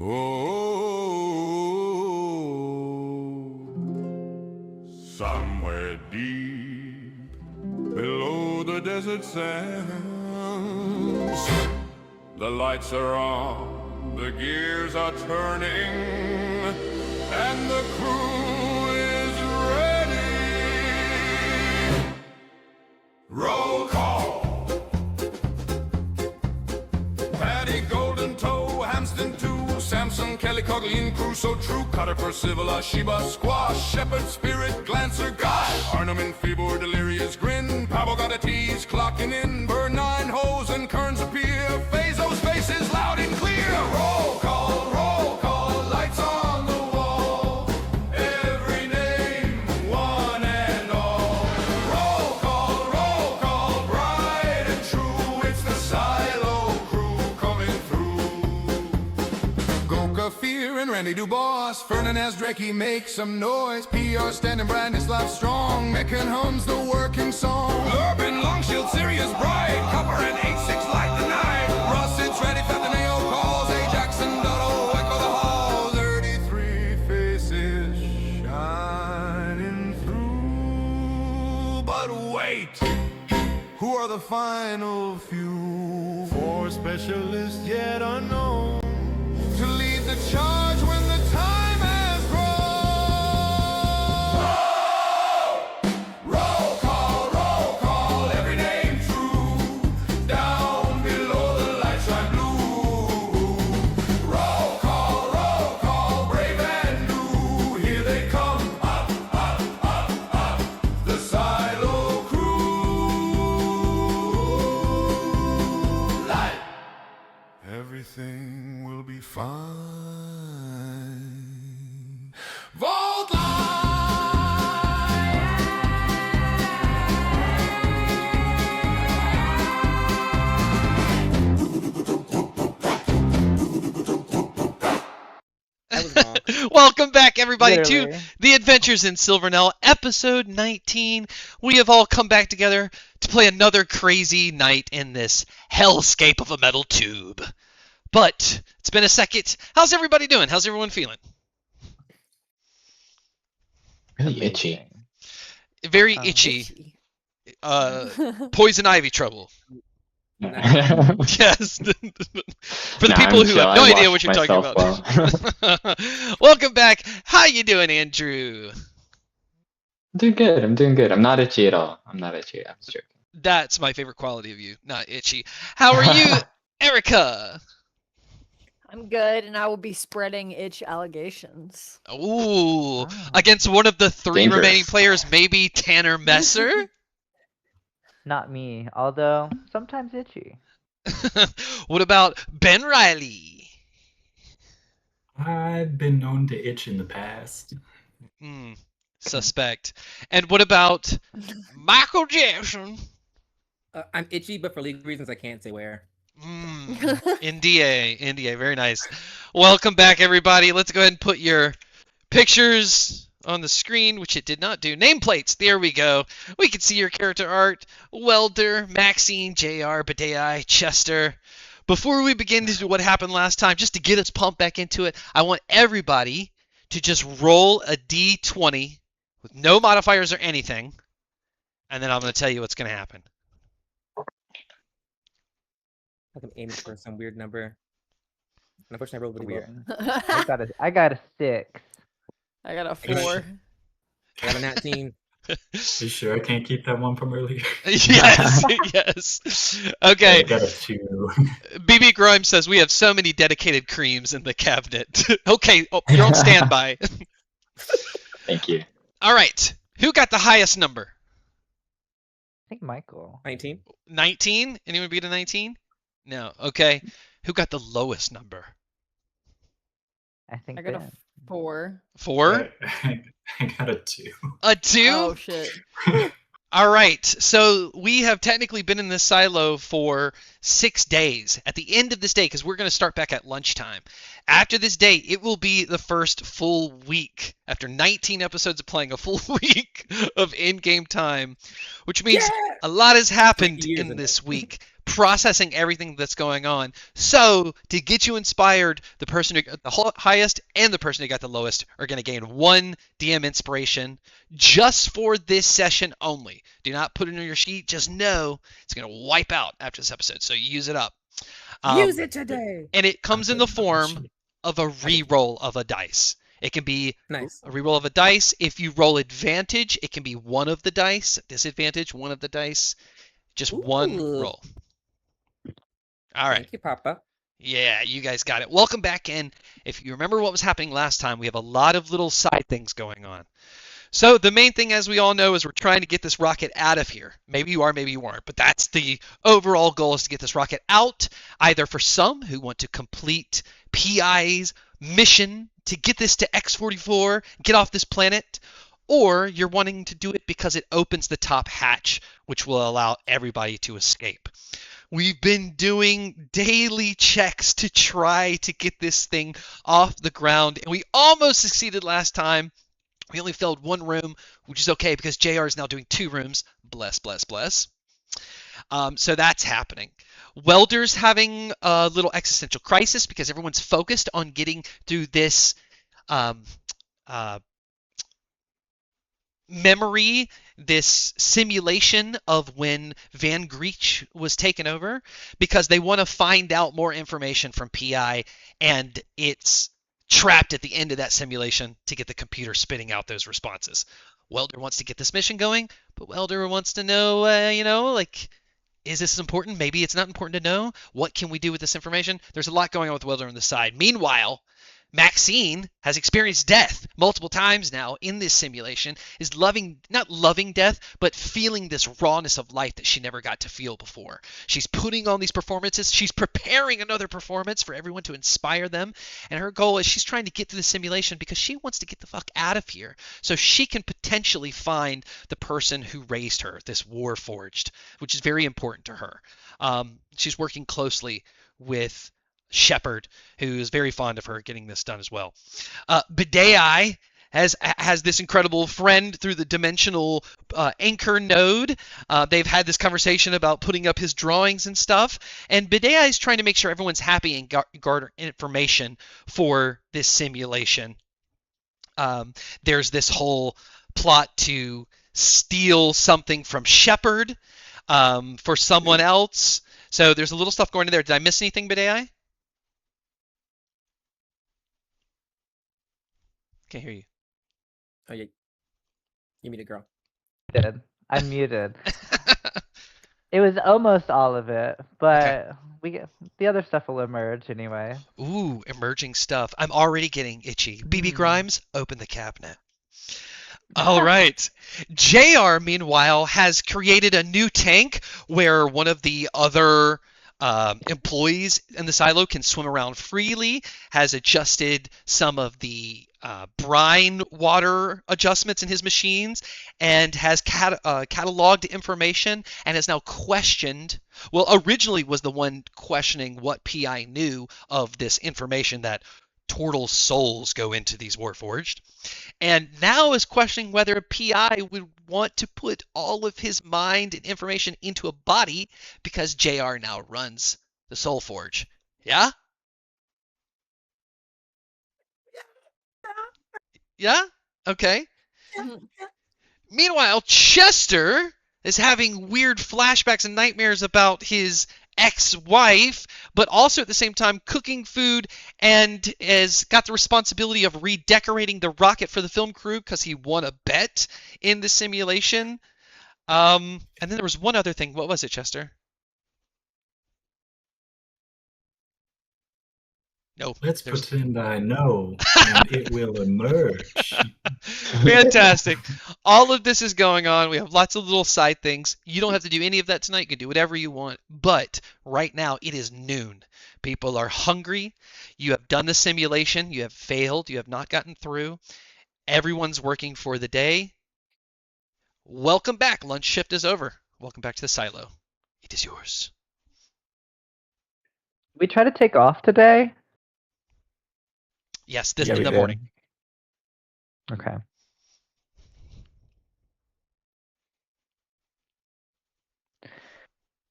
Oh, somewhere deep below the desert sands, the lights are on, the gears are turning, and the crew is ready. Roll call. Patty, Golden Toe, Hamston 2, Samson, Kelly, Cogleen, Crusoe, True, Cutter, Percival, Sheba, Squash, Shepherd, Spirit, Glancer, Guy, Arnhem, Feeble, Delirious, Grin, Pablo got a tease, clocking in, Burn 9 holes, and Kerns appear, Phazo's face is loud and clear. Roll call, lights on the wall, every name, one and all. Roll call, bright and true, it's the Silo crew coming through. Goka Fear and Randy DuBois, Fernandez, Drekkie make some noise, PR standing Branislav strong, Mecken hums the working song. Urban, Longshield, Sirius, Bright, Copper and 8-6 light the night. Russ, it's ready, Fatheneo calls, Ajax and Dotto echo the halls. 33 faces shining through. But wait, who are the final few? 4 specialists yet unknown to lead the charge when the time has grown. Roll call, every name true. Down below the lights shine blue. Roll call, brave and new. Here they come, up, the Silo crew. Light. Everything will be fine. Vaultline! That was wrong. Welcome back, everybody, Literally. to The Adventures in Silvernell, episode 19. We have all come back together to play another crazy night in this hellscape of a metal tube. But it's been a second. How's everybody doing? How's everyone feeling? Really itchy. Very itchy. Poison ivy trouble. Yes. For the people who have no idea what you're talking about. Welcome back. How you doing, Andrew? I'm doing good. I'm not itchy at all. I'm just joking. That's my favorite quality of you, not itchy. How are you, Erica? I'm good, and I will be spreading itch allegations. Ooh, against one of the 3 Dangerous. remaining players, maybe Tanner Messer? Not me, although sometimes itchy. What about Ben Reiley? I've been known to itch in the past. Suspect. And what about Michael Jackson? I'm itchy, but for legal reasons, I can't say where. NDA, very nice. Welcome back, everybody. Let's go ahead and put your pictures on the screen, which it did not do. Nameplates, there we go. We can see your character art. Welder, Maxine, JR, Badei, Chester. Before we begin to do what happened last time, just to get us pumped back into it, I want everybody to just roll a d20 with no modifiers or anything, and then I'm going to tell you what's going to happen. Like I'm aiming for some weird number. And unfortunately, I rolled really weird. I got a 6. I got a 4. I got a 19. You sure I can't keep that one from earlier? Yes. Okay. I got a 2. BB Grimes says we have so many dedicated creams in the cabinet. Okay, you're on standby. Thank you. All right. Who got the highest number? I think Michael. 19. 19? Anyone beat a 19? No. Okay. Who got the lowest number? I think I got a Ben. 4. 4? I got a 2. A 2? Oh shit. All right. So we have technically been in this silo for 6 days. At the end of this day, because we're going to start back at lunchtime. After this day, it will be the first full week. After 19 episodes of playing, a full week of in-game time, which means a lot has happened years in in this week. processing everything that's going on. So to get you inspired, the person who got the highest and the person who got the lowest are going to gain 1 DM inspiration just for this session only. Do not put it in your sheet. Just know it's going to wipe out after this episode. So use it up. Use it today. And it comes in the form of a re-roll of a dice. It can be Nice. a re-roll of a dice. If you roll advantage, it can be one of the dice. Disadvantage, one of the dice. Just one Ooh. roll. All right. Thank you, Papa. Yeah, you guys got it. Welcome back in. If you remember what was happening last time, we have a lot of little side things going on. So the main thing, as we all know, is we're trying to get this rocket out of here. Maybe you are, maybe you aren't, but that's the overall goal, is to get this rocket out, either for some who want to complete PI's mission to get this to X-44, get off this planet, or you're wanting to do it because it opens the top hatch, which will allow everybody to escape. We've been doing daily checks to try to get this thing off the ground, and we almost succeeded last time. We only filled 1 room, which is okay because JR is now doing 2 rooms. Bless, bless, bless. So that's happening. Welder's having a little existential crisis because everyone's focused on getting through this memory, this simulation of when Van Greech was taken over, because they want to find out more information from PI, and it's trapped at the end of that simulation to get the computer spitting out those responses. Welder wants to get this mission going, but Welder wants to know, is this important? Maybe it's not important to know. What can we do with this information? There's a lot going on with Welder on the side. Meanwhile, Maxine has experienced death multiple times now in this simulation, is not loving death, but feeling this rawness of life that she never got to feel before. She's putting on these performances. She's preparing another performance for everyone to inspire them. And her goal is she's trying to get through the simulation because she wants to get the fuck out of here so she can potentially find the person who raised her, this Warforged, which is very important to her. She's working closely with Shepard, who is very fond of her, getting this done as well. Bidei has this incredible friend through the dimensional anchor node. They've had this conversation about putting up his drawings and stuff, and Bidei is trying to make sure everyone's happy and garner information for this simulation. There's this whole plot to steal something from Shepard for someone else. So there's a little stuff going in there. Did I miss anything, Bidei? Can't hear you. Oh, yeah. You muted, girl. I'm muted. It was almost all of it, but the other stuff will emerge anyway. Ooh, emerging stuff. I'm already getting itchy. BB Grimes, open the cabinet. All right. JR, meanwhile, has created a new tank where one of the other employees in the silo can swim around freely, has adjusted some of the brine water adjustments in his machines, and has cataloged information and has now questioned, well, originally was the one questioning what PI knew of this information that Tortle souls go into these Warforged, and now is questioning whether a PI would want to put all of his mind and information into a body because JR now runs the Soul Forge. Yeah? Yeah? Okay. Meanwhile, Chester is having weird flashbacks and nightmares about his ex-wife, but also at the same time cooking food, and has got the responsibility of redecorating the rocket for the film crew because he won a bet in the simulation. And then there was one other thing. What was it, Chester? No. Let's pretend I know, and it will emerge. Fantastic. All of this is going on. We have lots of little side things. You don't have to do any of that tonight. You can do whatever you want. But right now, it is noon. People are hungry. You have done the simulation. You have failed. You have not gotten through. Everyone's working for the day. Welcome back. Lunch shift is over. Welcome back to the silo. It is yours. We try to take off today. Yes, this Yeah, in we the did. morning. Okay.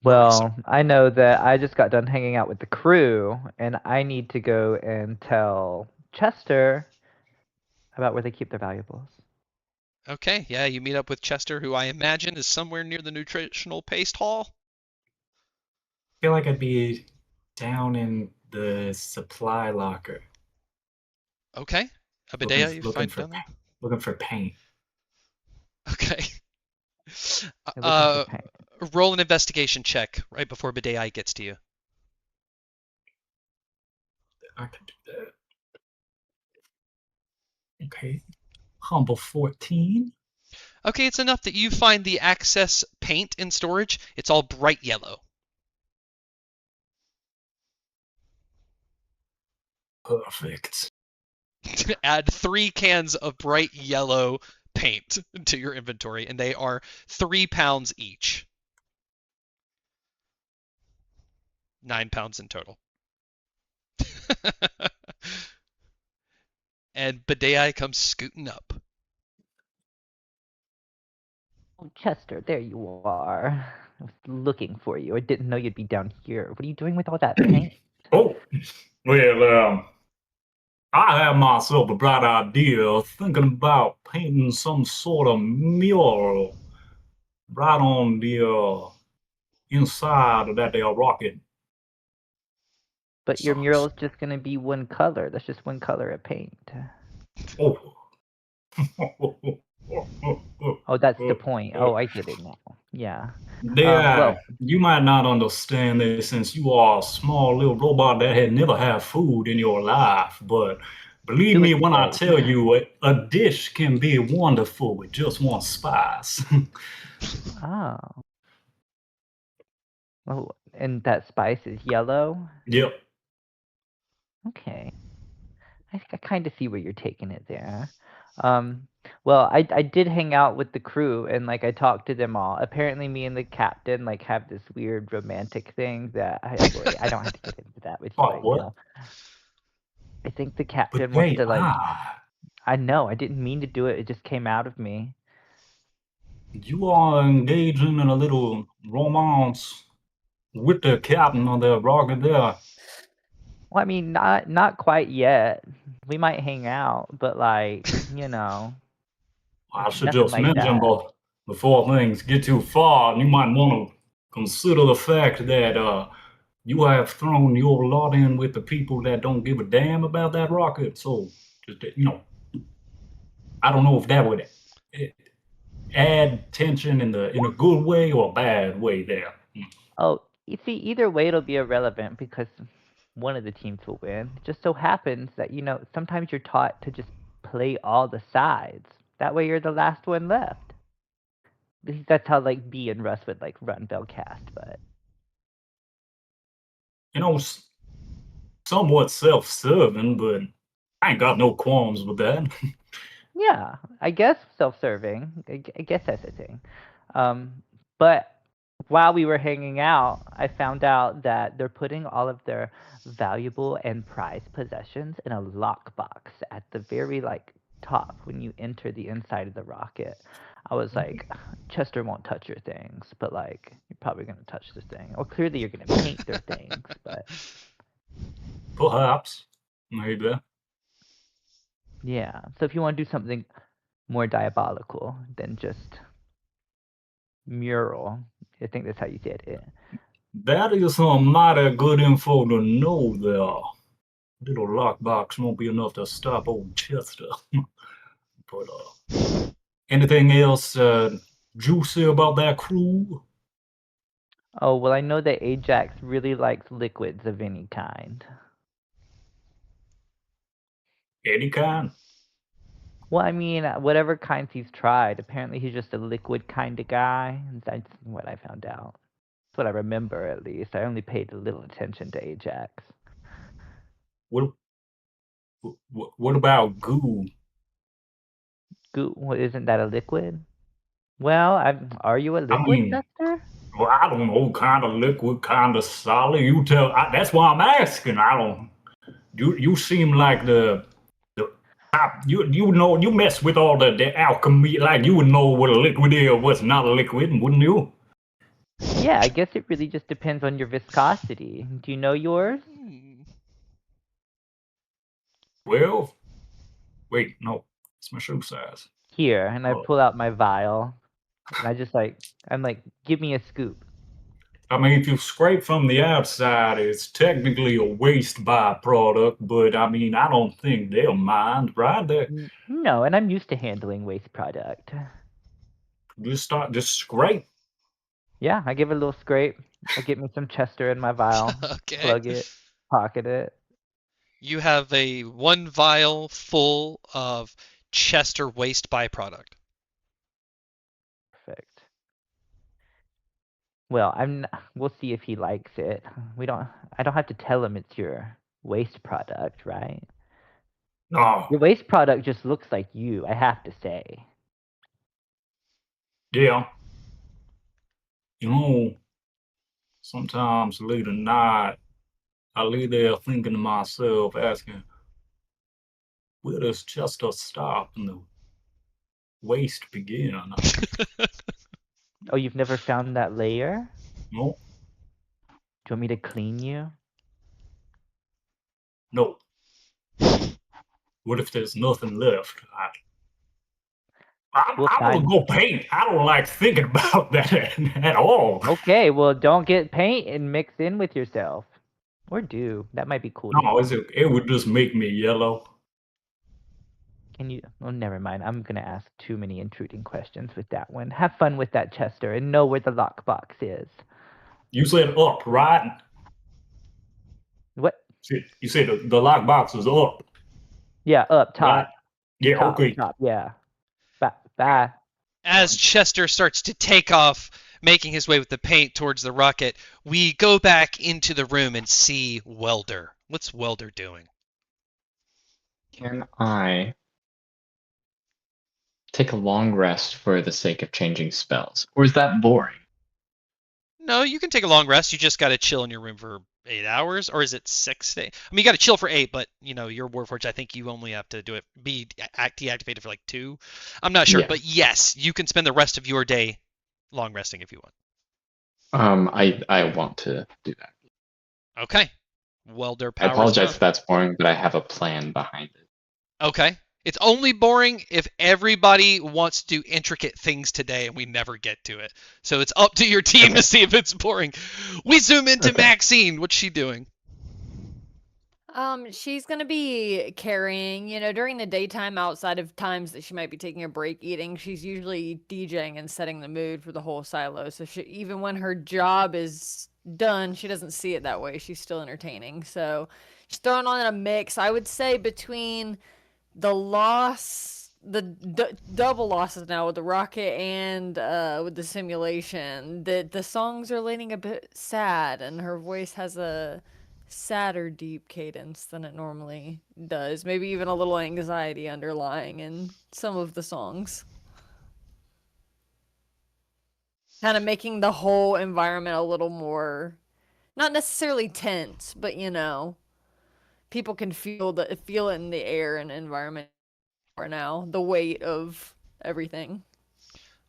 Well, I know that I just got done hanging out with the crew, and I need to go and tell Chester about where they keep their valuables. Okay, yeah, you meet up with Chester, who I imagine is somewhere near the nutritional paste hall. I feel like I'd be down in the supply locker. Okay. Abadea, you find down there? Looking for paint. Okay. They're looking for paint. Roll an investigation check right before Badei gets to you. I can do that. Okay. Humble 14. Okay, it's enough that you find the access paint in storage. It's all bright yellow. Perfect. Add 3 cans of bright yellow paint to your inventory, and they are 3 pounds each. 9 pounds in total. And Badei comes scooting up. Oh, Chester, there you are. I was looking for you. I didn't know you'd be down here. What are you doing with all that paint? Oh, well, I have myself a bright idea thinking about painting some sort of mural right on the inside of that there rocket. But your Sucks. mural's just gonna be one color. That's just one color of paint. Oh. Oh, that's the point. Oh, I get it now. Yeah. There, you might not understand this since you are a small little robot that had never had food in your life, but believe me when I tell you, a dish can be wonderful with just one spice. Oh. Oh, and that spice is yellow? Yep. Okay. I kind of see where you're taking it there. Well, I did hang out with the crew and like I talked to them all. Apparently, me and the captain like have this weird romantic thing that I don't have to get into that with you right now. I think the captain wants to like. I know. I didn't mean to do it. It just came out of me. You are engaging in a little romance with the captain of the rocket there. Well, I mean, not quite yet. We might hang out, but like, you know. I should just mention, but before things get too far, you might want to consider the fact that you have thrown your lot in with the people that don't give a damn about that rocket. So, just, I don't know if that would add tension in a good way or a bad way there. Oh, you see, either way it'll be irrelevant because one of the teams will win. It just so happens that, sometimes you're taught to just play all the sides. That way you're the last one left. That's how, like, B and Russ would, like, run Bellcast, but... Somewhat self-serving, but I ain't got no qualms with that. Yeah, I guess self-serving. I guess that's a thing. But while we were hanging out, I found out that they're putting all of their valuable and prized possessions in a lockbox at the very, like, top when you enter the inside of the rocket. I was like, Chester won't touch your things, but, like, you're probably going to touch this thing. Or clearly you're going to paint their things, but... Perhaps. Maybe. Yeah, so if you want to do something more diabolical than just mural, I think that's how you did it. That is some mighty good info to know there. Little lockbox won't be enough to stop old Chester. But, anything else juicy about that crew? Oh, well, I know that Ajax really likes liquids of any kind. Any kind? Well, I mean, whatever kinds he's tried. Apparently he's just a liquid kind of guy. That's what I found out. That's what I remember, at least. I only paid a little attention to Ajax. What about goo? Goo? Well, isn't that a liquid? Well, are you a liquid, Chester? Well, I don't know, kind of liquid, kind of solid. You tell. That's why I'm asking. I don't. You seem like you mess with all the alchemy, like you would know what a liquid is or what's not a liquid, wouldn't you? Yeah, I guess it really just depends on your viscosity. Do you know yours? Well, wait, no, it's my shoe size. Here, and I Oh. pull out my vial, and I'm like, give me a scoop. I mean, if you scrape from the outside, it's technically a waste byproduct, but I mean, I don't think they'll mind, right? No, and I'm used to handling waste product. Just scrape. Yeah, I give it a little scrape. I get me some Chester in my vial, Okay. plug it, pocket it. You have a 1 vial full of Chester waste byproduct. Perfect. Well, we'll see if he likes it. I don't have to tell him it's your waste product, right? No. Your waste product just looks like you, I have to say. Yeah. You know, sometimes late at night, I lay there thinking to myself, asking, where does Chester stop and the waste begin? Oh, you've never found that layer? No, Do you want me to clean you? no. What if there's nothing left? I'm We'll gonna find go paint. I don't like thinking about that at all. Okay, well, don't get paint and mix in with yourself. Or do. That might be cool. No, it would just make me yellow. Can you? Oh, never mind. I'm gonna ask too many intruding questions with that one. Have fun with that, Chester, and know where the lockbox is. You said up, right? What? You said the lockbox is up. Yeah, up top. Right? Yeah, top, okay. Top, yeah. Bye. As Chester starts to take off, making his way with the paint towards the rocket, we go back into the room and see Welder. What's Welder doing? Can I take a long rest for the sake of changing spells? Or is that boring? No, you can take a long rest. You just got to chill in your room for 8 hours, or is it 6 days? I mean, you got to chill for 8, but your Warforged, I think you only have to do it be deactivated for like 2. I'm not sure, Yeah. but yes, you can spend the rest of your day long resting if you want. I want to do that. Okay. Welder I powers apologize on. if that's boring, but I have a plan behind it. Okay. It's only boring if everybody wants to do intricate things today and we never get to it. So it's up to your team to see if it's boring. We zoom into Maxine. What's she doing? She's gonna be carrying, during the daytime, outside of times that she might be taking a break eating, she's usually DJing and setting the mood for the whole silo. So even when her job is done, she doesn't see it that way. She's still entertaining. So she's throwing on a mix, I would say, between the double losses now with the rocket and with the simulation. The songs are leaning a bit sad, and her voice has a sadder deep cadence than it normally does. Maybe even a little anxiety underlying in some of the songs. Kind of making the whole environment a little more, not necessarily tense, but people can feel it in the air and environment now, the weight of everything.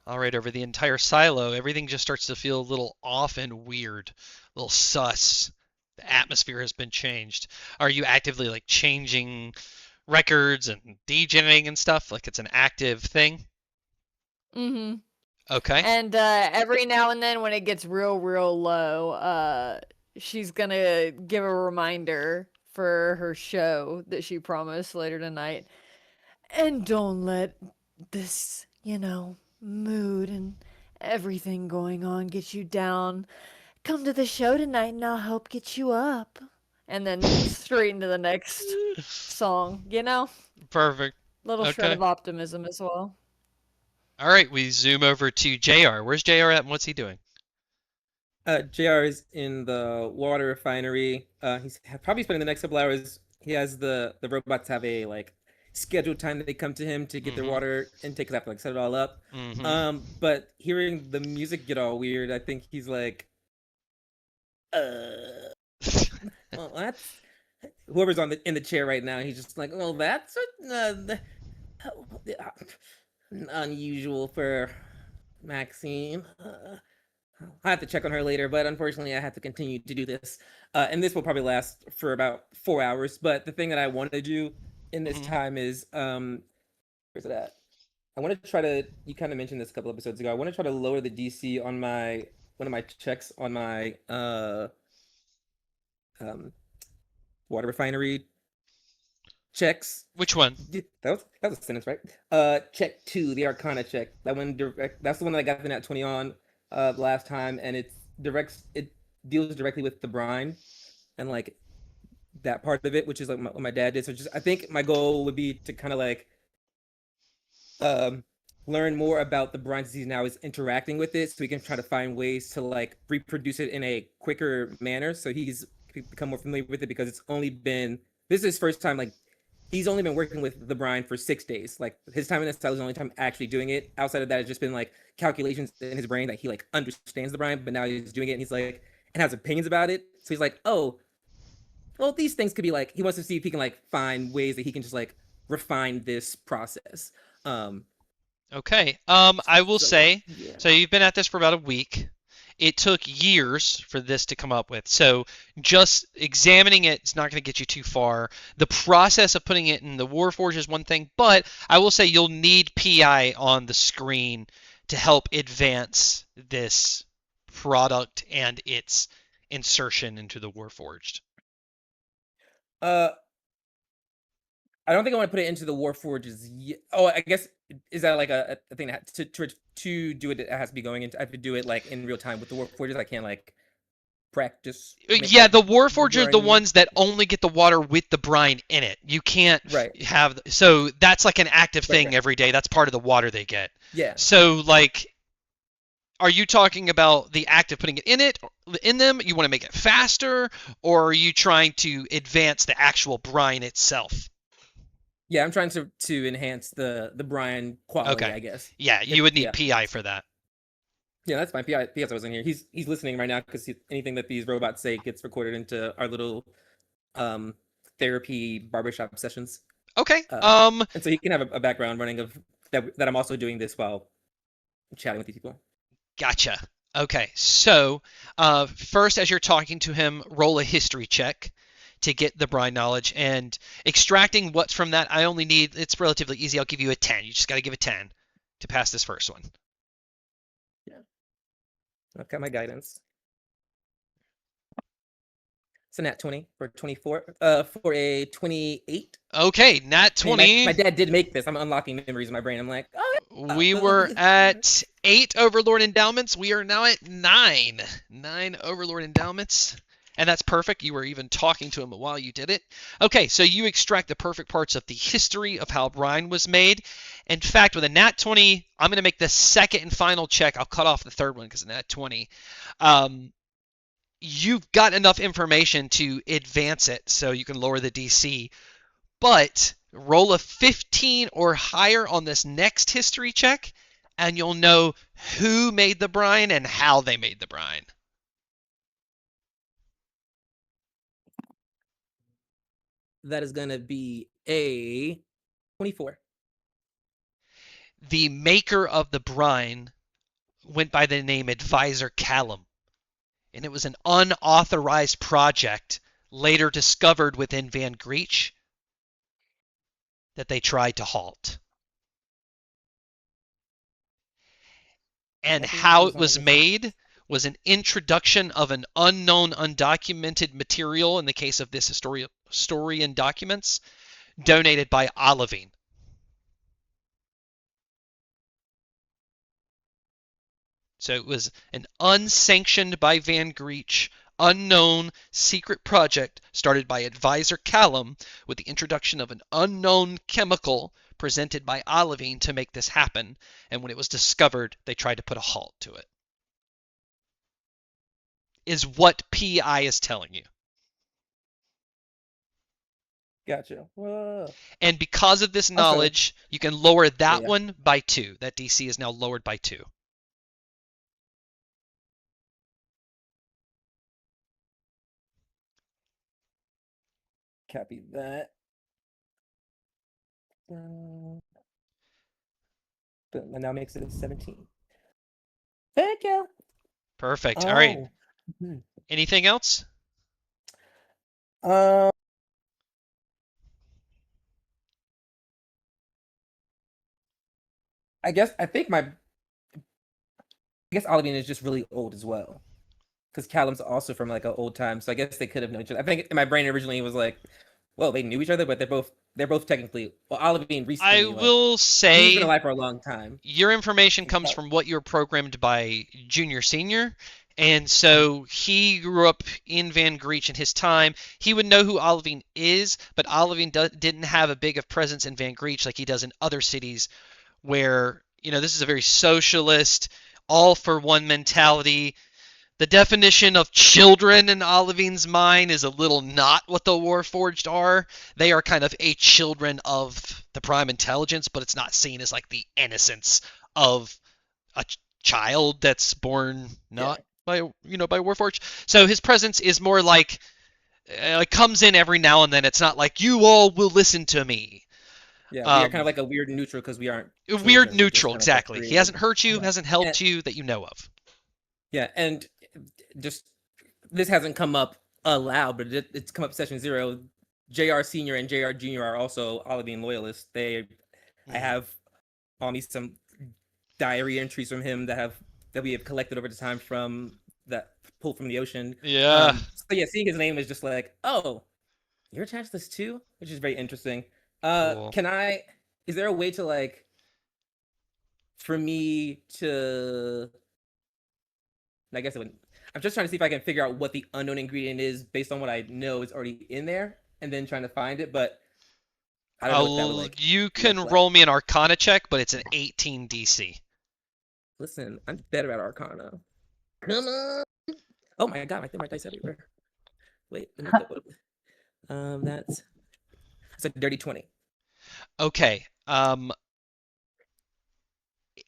All right, over the entire silo, everything just starts to feel a little off and weird, a little sus. The atmosphere has been changed. Are you actively changing records and DJing and stuff? Like it's an active thing? Mm-hmm. Okay. And every now and then when it gets real low, she's gonna give a reminder for her show that she promised later tonight. And don't let this, mood and everything going on get you down. Come to the show tonight and I'll help get you up. And then straight into the next song, Perfect. Little shred of optimism as well. All right, we zoom over to JR. Where's JR at and what's he doing? JR is in the water refinery. He's probably spending the next couple hours. He has the robots have a scheduled time that they come to him to get their water intake, because I have to set it all up. But hearing the music get all weird, I think he's like, well, that's whoever's in the chair right now. He's just like, well, that's unusual for Maxine. I have to check on her later, but unfortunately, I have to continue to do this. And this will probably last for about 4 hours. But the thing that I want to do in this time is, where's it at? I want to try to. You kind of mentioned this a couple episodes ago. I want to try to lower the DC on my one of my checks on my um water refinery checks. Which one? That was a sentence, right? Check 2, the Arcana check. That one direct. That's the one that I got the nat 20 on last time, and it deals directly with the brine and like that part of it, which is like what my dad did. So just I think my goal would be to kind of like um learn more about the brine disease now is interacting with it, so we can try to find ways to like reproduce it in a quicker manner. So he's become more familiar with it because this is his first time like he's only been working with the brine for 6 days. Like his time in this style is the only time actually doing it. Outside of that, it's just been like calculations in his brain that he like understands the brine, but now he's doing it and he's like and has opinions about it. So he's like, oh, well, these things could be like he wants to see if he can like find ways that he can just like refine this process. Okay. I will say, yeah. so you've been at this for about a week. It took years for this to come up with. So just examining it is not going to get you too far. The process of putting it in the Warforge is one thing, but I will say you'll need PI on the screen to help advance this product and its insertion into the Warforged. I don't think I want to put it into the Warforges yet. Oh, I guess is that like a thing that to do it? It has to be going into. I have to do it like in real time with the Warforges. I can't like practice. Yeah, the Warforged are the brine. ones that only get the water with the brine in it. You can't Right. have so that's like an active thing right. every day. That's part of the water they get. Yeah. So like, are you talking about the act of putting it in them? You want to make it faster, or are you trying to advance the actual brine itself? Yeah, I'm trying to enhance the brine quality. Okay. I guess. Yeah, you would need yeah. PI for that. Yeah, that's fine. PS was in here. He's listening right now because anything that these robots say gets recorded into our little therapy barbershop sessions. Okay. And so he can have a background running of that I'm also doing this while chatting with these people. Gotcha. Okay. So first, as you're talking to him, roll a history check to get the brine knowledge, and extracting what's from that. I only need. It's relatively easy. I'll give you a 10. You just got to give a 10 to pass this first one. Yeah. I've got my guidance. It's a nat 20 for 24. For a 28. Okay, nat 20. My dad did make this. I'm unlocking memories in my brain. I'm like, oh. Yeah. We were at 8 Overlord endowments. We are now at 9. 9 Overlord endowments. And that's perfect. You were even talking to him while you did it. Okay, so you extract the perfect parts of the history of how brine was made. In fact, with a nat 20, I'm going to make the second and final check. I'll cut off the third one because of nat 20. You've got enough information to advance it so you can lower the DC. But roll a 15 or higher on this next history check, and you'll know who made the brine and how they made the brine. That is going to be a 24. The maker of the brine went by the name Advisor Callum, and it was an unauthorized project later discovered within Van Greach that they tried to halt. And how it was made was an introduction of an unknown, undocumented material, in the case of this historian documents, donated by Olivine. So it was an unsanctioned by Van Greach, unknown secret project started by Advisor Callum with the introduction of an unknown chemical presented by Olivine to make this happen. And when it was discovered, they tried to put a halt to it. Is what PI is telling you. Gotcha. Whoa. And because of this knowledge, you can lower that one by 2. That DC is now lowered by 2. Copy that. That now makes it a 17. Thank you. Perfect. All right. Mhm. Anything else? Um, I guess Olivine is just really old as well. Because Callum's also from like an old time, so I guess they could have known each other. I think in my brain originally it was like, well, they knew each other, but they're both technically, well, Olivine I recently, like, will he's been say alive for a long time. your information comes Yeah. from what you were programmed by Junior Senior. And so he grew up in Van Greech in his time. He would know who Olivine is, but Olivine didn't have a big of presence in Van Greech like he does in other cities where, this is a very socialist, all for one mentality. The definition of children in Olivine's mind is a little not what the Warforged are. They are kind of a children of the Prime Intelligence, but it's not seen as like the innocence of a child that's born not by Warforged. So his presence is more like comes in every now and then. It's not like you all will listen to me. Yeah, we are kind of like a weird neutral because we aren't Weird children. We're just neutral, kind of like exactly. He created. hasn't hurt you, Yeah. hasn't helped you that you know of. Yeah, and just this hasn't come up aloud, but it's come up session 0. JR Senior and JR Junior are also Olivine loyalists. I have on me some diary entries from him that we have collected over the time from that pulled from the ocean. Yeah. So yeah, seeing his name is just like, oh, you're attached to this too, which is very interesting. Cool. Is there a way to like, for me to, I guess I'm just trying to see if I can figure out what the unknown ingredient is based on what I know is already in there, and then trying to find it. But I don't know what that would like. You can look like. roll me an Arcana check, but it's an 18 DC. Listen, I'm better at Arcana. Come on! Oh my god, I think my dice everywhere. Wait, let me go. That's a dirty 20. Okay.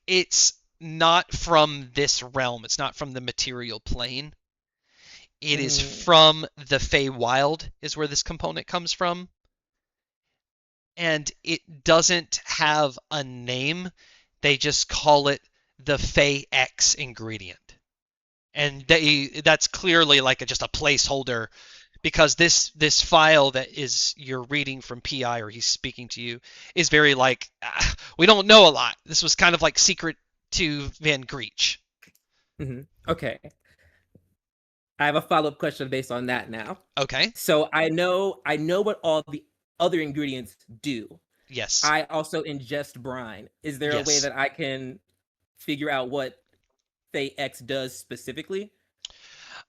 It's not from this realm. It's not from the material plane. It is from the Feywild is where this component comes from. And it doesn't have a name. They just call it the Fey X ingredient. And that's clearly like just a placeholder because this file that you're reading from PI or he's speaking to you is very like we don't know a lot. This was kind of like secret to Van Greech. Okay. I have a follow-up question based on that now. Okay. So I know what all the other ingredients do. Yes. I also ingest brine. Is there a way that I can figure out what Fey X does specifically?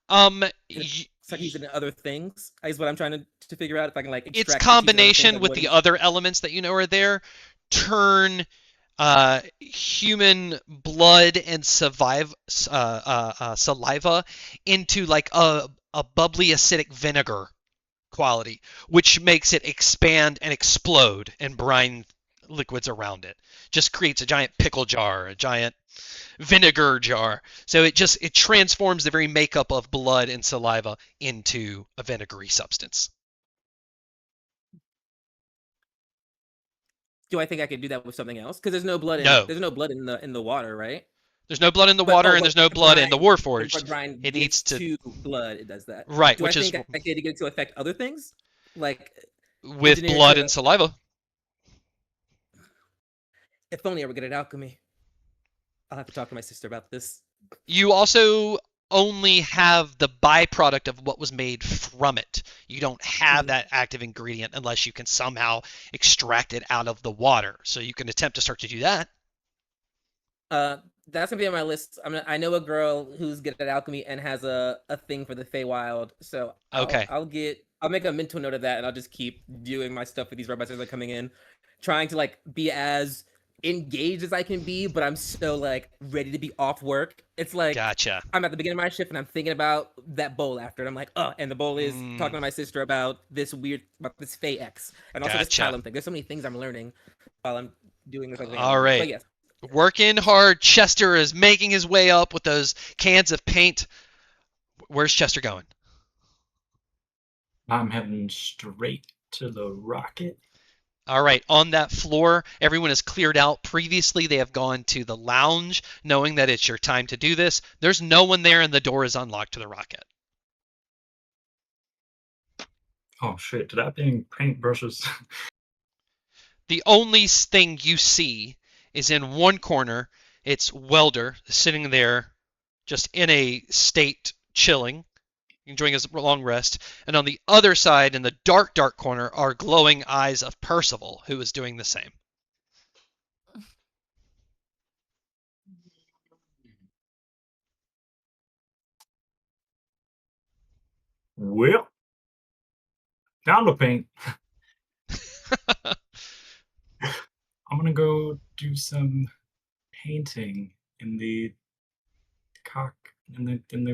It's like using other things is what I'm trying to figure out if I can like extract. Its combination with the other elements that you know are there turn human blood and saliva into like a bubbly acidic vinegar quality, which makes it expand and explode and brine liquids around it. Just creates a giant pickle jar, a giant vinegar jar. So it transforms the very makeup of blood and saliva into a vinegary substance. Do I think I could do that with something else? Because there's no blood there's no blood in the water, right? There's no blood in the water, and there's no blood in the Warforged. It needs to blood. It does that, right? Do I think I could get it to affect other things, like with blood and saliva? If only I were good at alchemy. I'll have to talk to my sister about this. You also only have the byproduct of what was made from it. You don't have that active ingredient unless you can somehow extract it out of the water. So you can attempt to start to do that. That's gonna be on my list. I know a girl who's good at alchemy and has a thing for the Feywild. So I'll make a mental note of that, and I'll just keep doing my stuff with these robots as they're coming in, trying to like be as engaged as I can be, but I'm so like ready to be off work. It's like gotcha. I'm at the beginning of my shift and I'm thinking about that bowl after, and I'm like, oh, and the bowl is talking to my sister about this Fey X, and also this Callum thing. There's so many things I'm learning while I'm doing this. All right. But yes. Working hard. Chester is making his way up with those cans of paint. Where's Chester going? I'm heading straight to the rocket. All right, on that floor, everyone is cleared out. Previously, they have gone to the lounge, knowing that it's your time to do this. There's no one there, and the door is unlocked to the rocket. Oh shit! Did I bring paintbrushes? The only thing you see is in one corner, it's Welder sitting there just in a state chilling, enjoying his long rest. And on the other side, in the dark, dark corner, are glowing eyes of Percival, who is doing the same. Well, down to paint. I'm gonna go do some painting in the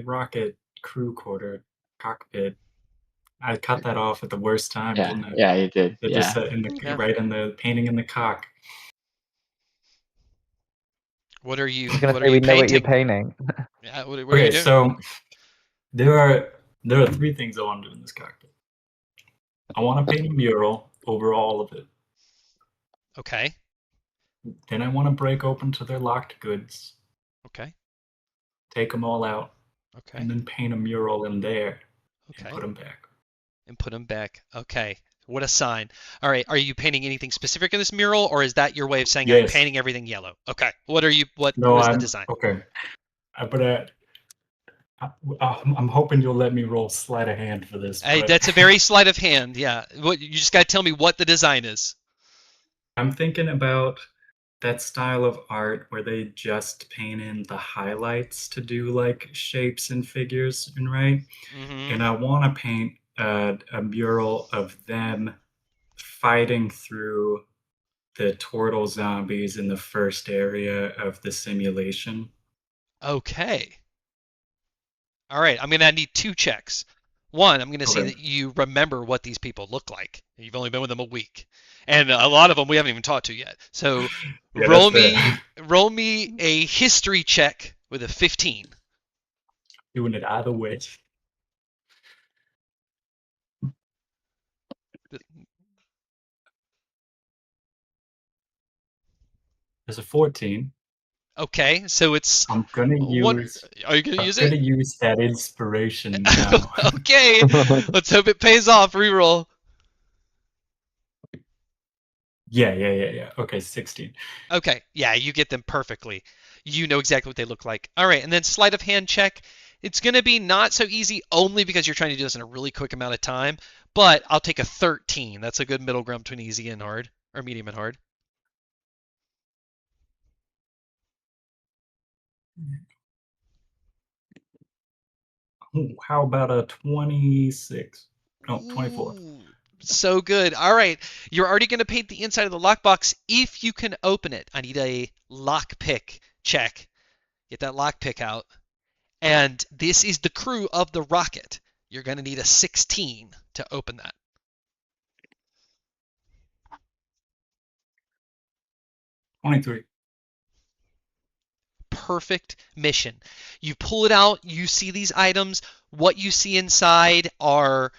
rocket crew quarter cockpit. I cut that off at the worst time, Yeah, didn't I? yeah, you did. It Yeah. just said Yeah. right in the painting in the cock. What are you? I was gonna What say are we you know what you're painting? painting. Yeah. What are you Okay, doing? so there are three things I want to do in this cockpit. I want to paint a mural over all of it. Okay. Then I want to break open to their locked goods, Okay. take them all out, Okay. and then paint a mural in there and Okay. put them back. And put them back. Okay. What a sign. All right. Are you painting anything specific in this mural, or is that your way of saying I'm Yes. painting everything yellow? Okay. What are you? What No, is the I'm design? okay. I'm hoping you'll let me roll sleight of hand for this. Hey, but that's a very sleight of hand. Yeah. What you just got to tell me what the design is. I'm thinking about that style of art where they just paint in the highlights to do like shapes and figures, and right? Mm-hmm. And I want to paint a mural of them fighting through the turtle zombies in the first area of the simulation. Okay. All right. I'm gonna need 2 checks. One, I'm gonna see Okay. that you remember what these people look like. You've only been with them a week, and a lot of them we haven't even talked to yet. So Yeah, roll that's me fair. roll me a history check with a 15. Doing it either way. There's a 14. Okay, so it's I'm gonna one. use. Are you gonna I'm use gonna it? use that inspiration now. Okay, let's hope it pays off. Reroll. Yeah. Okay, 16. Okay, yeah, you get them perfectly. You know exactly what they look like. All right, and then sleight of hand check. It's going to be not so easy only because you're trying to do this in a really quick amount of time, but I'll take a 13. That's a good middle ground between easy and hard, or medium and hard. Ooh, how about a 26? No, 24. Ooh, so good. All right, you're already going to paint the inside of the lockbox. If you can open it, I need a lockpick check. Get that lockpick out. And this is the crew of the rocket. You're going to need a 16 to open that. 23. Perfect mission. You pull it out, you see these items. What you see inside are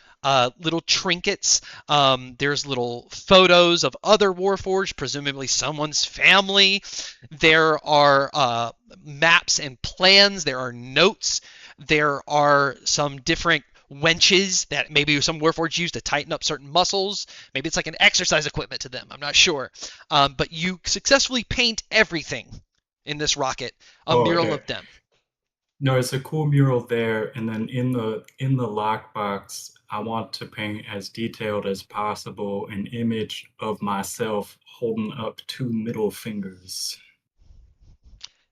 little trinkets. There's little photos of other Warforged, presumably someone's family. There are maps and plans. There are notes. There are some different wenches that maybe some Warforged use to tighten up certain muscles. Maybe it's like an exercise equipment to them. I'm not sure. But you successfully paint everything in this rocket, a mural of them. No, it's a cool mural there, and then in the lockbox, I want to paint as detailed as possible an image of myself holding up 2 middle fingers.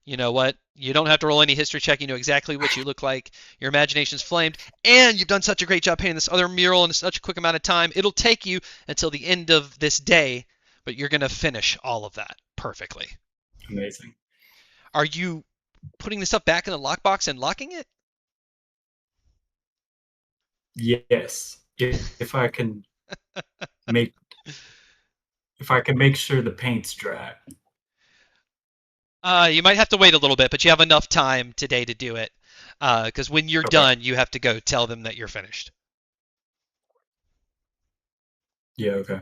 You know what? You don't have to roll any history check. You know exactly what you look like. Your imagination's flamed, and you've done such a great job painting this other mural in such a quick amount of time. It'll take you until the end of this day, but you're going to finish all of that perfectly. Amazing. Are you putting the stuff back in the lockbox and locking it? Yes. If I can make sure the paint's dry. You might have to wait a little bit, but you have enough time today to do it. Because when you're done, you have to go tell them that you're finished. Yeah, okay.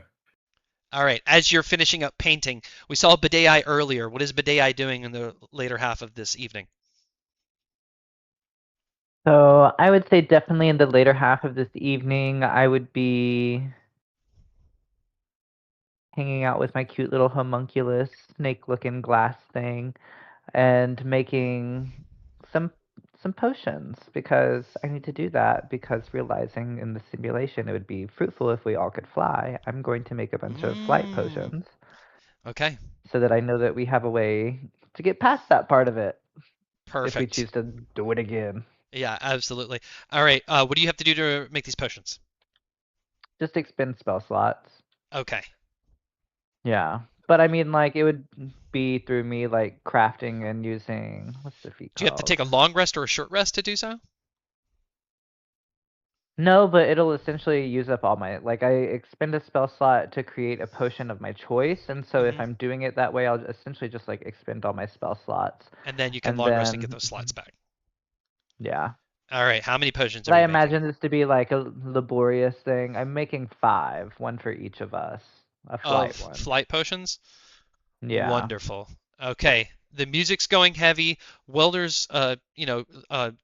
All right. As you're finishing up painting, we saw Bidet earlier. What is Bidet doing in the later half of this evening? So I would say definitely in the later half of this evening, I would be hanging out with my cute little homunculus snake-looking glass thing and making some some potions because I need to do that because realizing in the simulation it would be fruitful if we all could fly. I'm going to make a bunch of flight potions Okay. so that I know that we have a way to get past that part of it if we Perfect. choose to do it again. Yeah, absolutely. All right. What do you have to do to make these potions? Just expend spell slots. Okay. Yeah. But I mean, like, it would be through me, like, crafting and using, what's the feat Do you have to take called? a long rest or a short rest to do so? No, but it'll essentially use up all my, like, I expend a spell slot to create a potion of my choice, and so if Mhm. I'm doing it that way, I'll essentially just, like, expend all my spell slots. And then you can And long rest and get then, those slots back. yeah. All right. How many potions But are I we making? imagine this to be, like, a laborious thing. I'm making 5, one for each of us. A Of flight one. flight potions? Yeah. Wonderful. Okay. The music's going heavy. Welder's,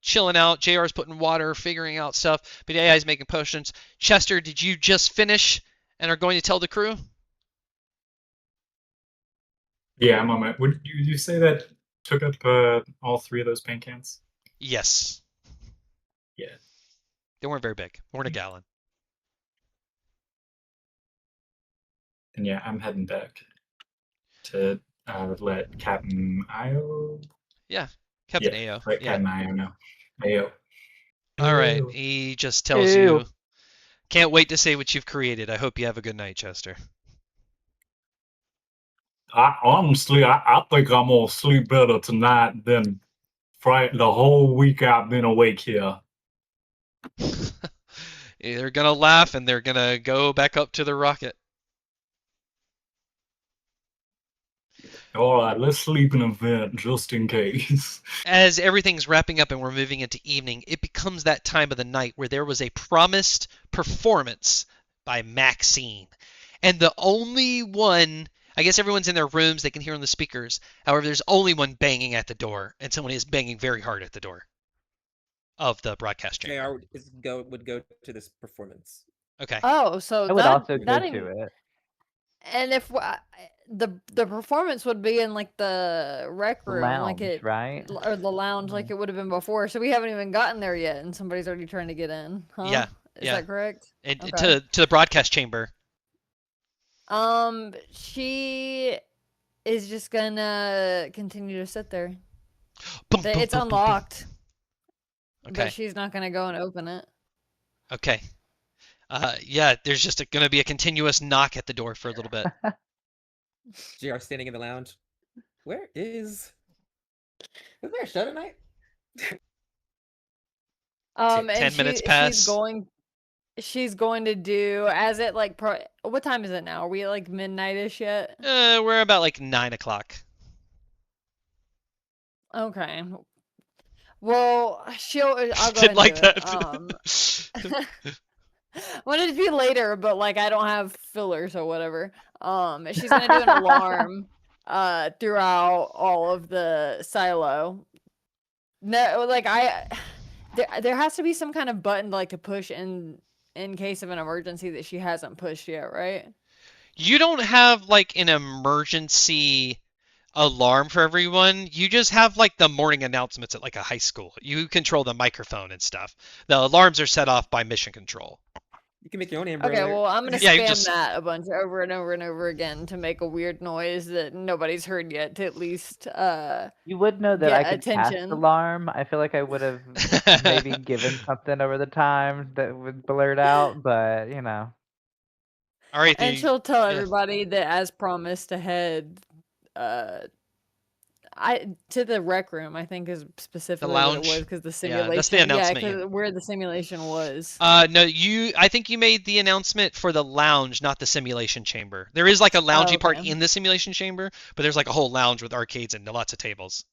chilling out. JR's putting water, figuring out stuff. But AI's making potions. Chester, did you just finish and are going to tell the crew? Yeah, I'm on my. Would you say that took up all 3 of those paint cans? Yes. Yeah. They weren't very big. They weren't a gallon. And yeah, I'm heading back to let Captain Io. Yeah. Captain Yeah, AO. let Yeah. Captain Io know. Io. All right. Ew. He just tells Ew. you, can't wait to see what you've created. I hope you have a good night, Chester. I think I'm gonna sleep better tonight than the whole week I've been awake here. They're gonna laugh and they're gonna go back up to the rocket. All right, let's sleep in a vent just in case. As everything's wrapping up and we're moving into evening, it becomes that time of the night where there was a promised performance by Maxine. And the only one, I guess everyone's in their rooms, they can hear on the speakers. However, there's only one banging at the door, and someone is banging very hard at the door of the broadcast chamber. JR would go to this performance. Okay. Oh, so I would also go that to it. and if the performance would be in like the rec The room, lounge, like it right? or the lounge, like it would have been before. So we haven't even gotten there yet, and somebody's already trying to get in. Huh? Yeah, Is yeah. that correct? And Okay. to the broadcast chamber. She is just gonna continue to sit there. Boom, boom, It's boom, boom, boom. unlocked, Okay. but she's not gonna go and open it. Okay. Yeah, there's just going to be a continuous knock at the door for a little bit. JR standing in the lounge. Is there a show tonight? And 10 minutes pass. she's going to do as it like what time is it now? Are we like midnight-ish yet? We're about like 9 o'clock. Okay. Well, I'll go ahead Did and like do it. that. Wanted it to be later, but like I don't have fillers or whatever. She's gonna do an alarm throughout all of the silo. No, like there has to be some kind of button like to push in case of an emergency that she hasn't pushed yet, right? You don't have like an emergency alarm for everyone. You just have like the morning announcements at like a high school. You control the microphone and stuff. The alarms are set off by mission control. You can make your own Amber Okay, Alert. well, I'm gonna Yeah, you spam just- that a bunch over and over and over again to make a weird noise that nobody's heard yet to at least You would know that I get could cast attention. alarm. I feel like I would have maybe given something over the time that would blurt out, but you know. All right, And the- she'll tell yeah. everybody that as promised to head to the rec room, I think is specifically what it lounge? was because the Yeah, simulation. that's the announcement, yeah. because where the simulation was. No, I think you made the announcement for the lounge, not the simulation chamber. There is like a loungy part okay. in the simulation chamber, but there's like a whole lounge with arcades and lots of tables.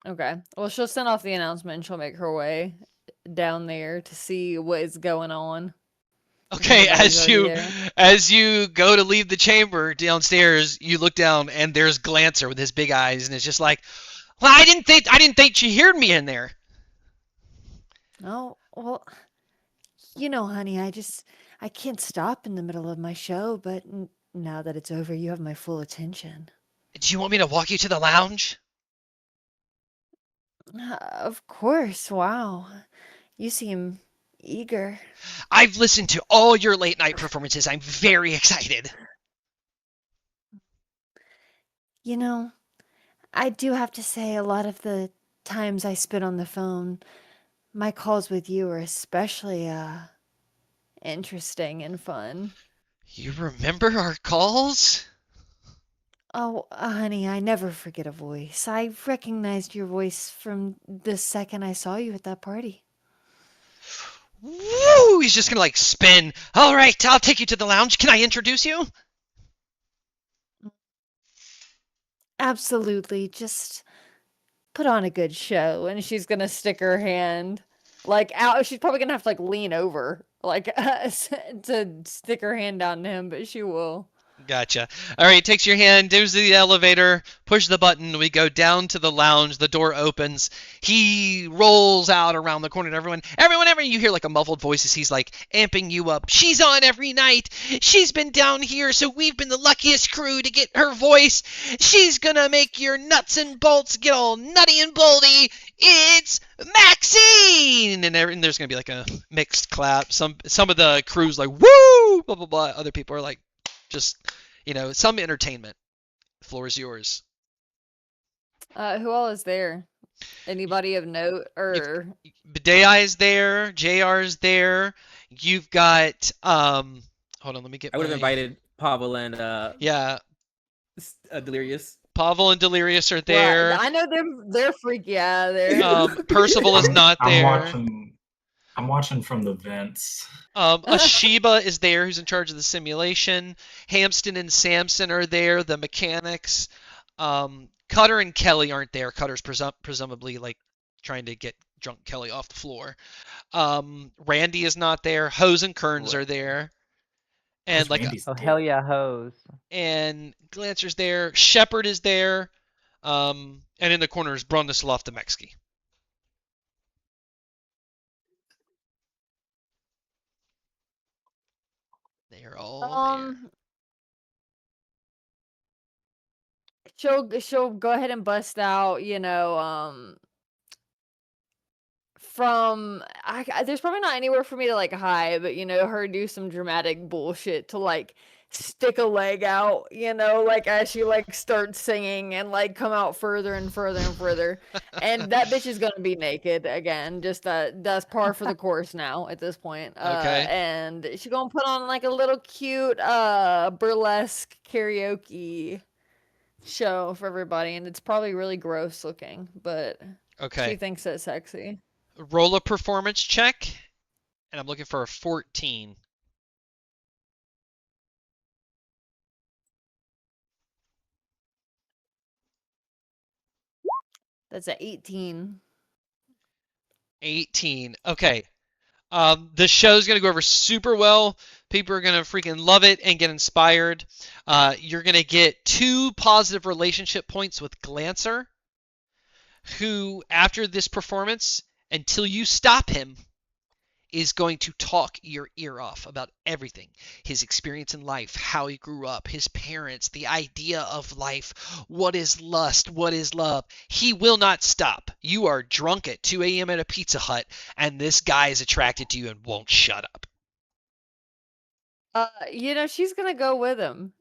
Okay. Well, she'll send off the announcement and she'll make her way down there to see what is going on. Okay, Everybody's already there. as you go to leave the chamber downstairs, you look down and there's Glancer with his big eyes, and it's just like, well, I didn't think she heard me in there. Oh, well, honey, I can't stop in the middle of my show, but now that it's over, you have my full attention. Do you want me to walk you to the lounge? Of course, wow. You seem eager. I've listened to all your late night performances. I'm very excited. You know, I do have to say a lot of the times I spent on the phone, my calls with you are especially interesting and fun. You remember our calls? Oh, honey, I never forget a voice. I recognized your voice from the second I saw you at that party. Woo! He's just gonna like spin. All right, I'll take you to the lounge. Can I introduce you? Absolutely. Just put on a good show. And she's going to stick her hand like out. She's probably going to have to like lean over like to stick her hand down to him, but she will. Gotcha. All right, takes your hand, goes to the elevator, push the button. We go down to the lounge. The door opens. He rolls out around the corner to everyone. Everyone, you hear like a muffled voice as he's like amping you up. She's on every night. She's been down here, so we've been the luckiest crew to get her voice. She's gonna make your nuts and bolts get all nutty and bolty. It's Maxine! And there's gonna be like a mixed clap. Some of the crew's like, woo! Blah, blah, blah. Other people are like, just, some entertainment. The floor is yours. Who all is there? Anybody of note or Bidei is there, JR is there. You've got hold on, let me get I would have invited Pavel and Delirious. Pavel and Delirious are there. Well, I know they're freaky out there. Percival is not there. I'm watching from the vents. Ashiba is there, who's in charge of the simulation. Hamston and Samson are there, the mechanics. Cutter and Kelly aren't there. Cutter's presumably like trying to get drunk Kelly off the floor. Randy is not there. Hose and Kearns are there. And oh hell yeah, Hose. And Glancer's there. Shepard is there. And in the corner is Bronislav Demexky. They're all there. She'll go ahead and bust out, there's probably not anywhere for me to like hide, but her do some dramatic bullshit to like stick a leg out, like as she like starts singing and like come out further and further and further. And that bitch is gonna be naked again. Just that's par for the course now at this point. Okay. And she's gonna put on like a little cute burlesque karaoke show for everybody, and it's probably really gross looking, but okay, she thinks it's sexy. Roll a performance check, and I'm looking for a 14. That's a 18. 18. Okay. The show's going to go over super well. People are going to freaking love it and get inspired. You're going to get 2 positive relationship points with Glancer, who, after this performance, until you stop him, is going to talk your ear off about everything. His experience in life, how he grew up, his parents, the idea of life, what is lust, what is love. He will not stop. You are drunk at 2 a.m. at a Pizza Hut, and this guy is attracted to you and won't shut up. She's going to go with him.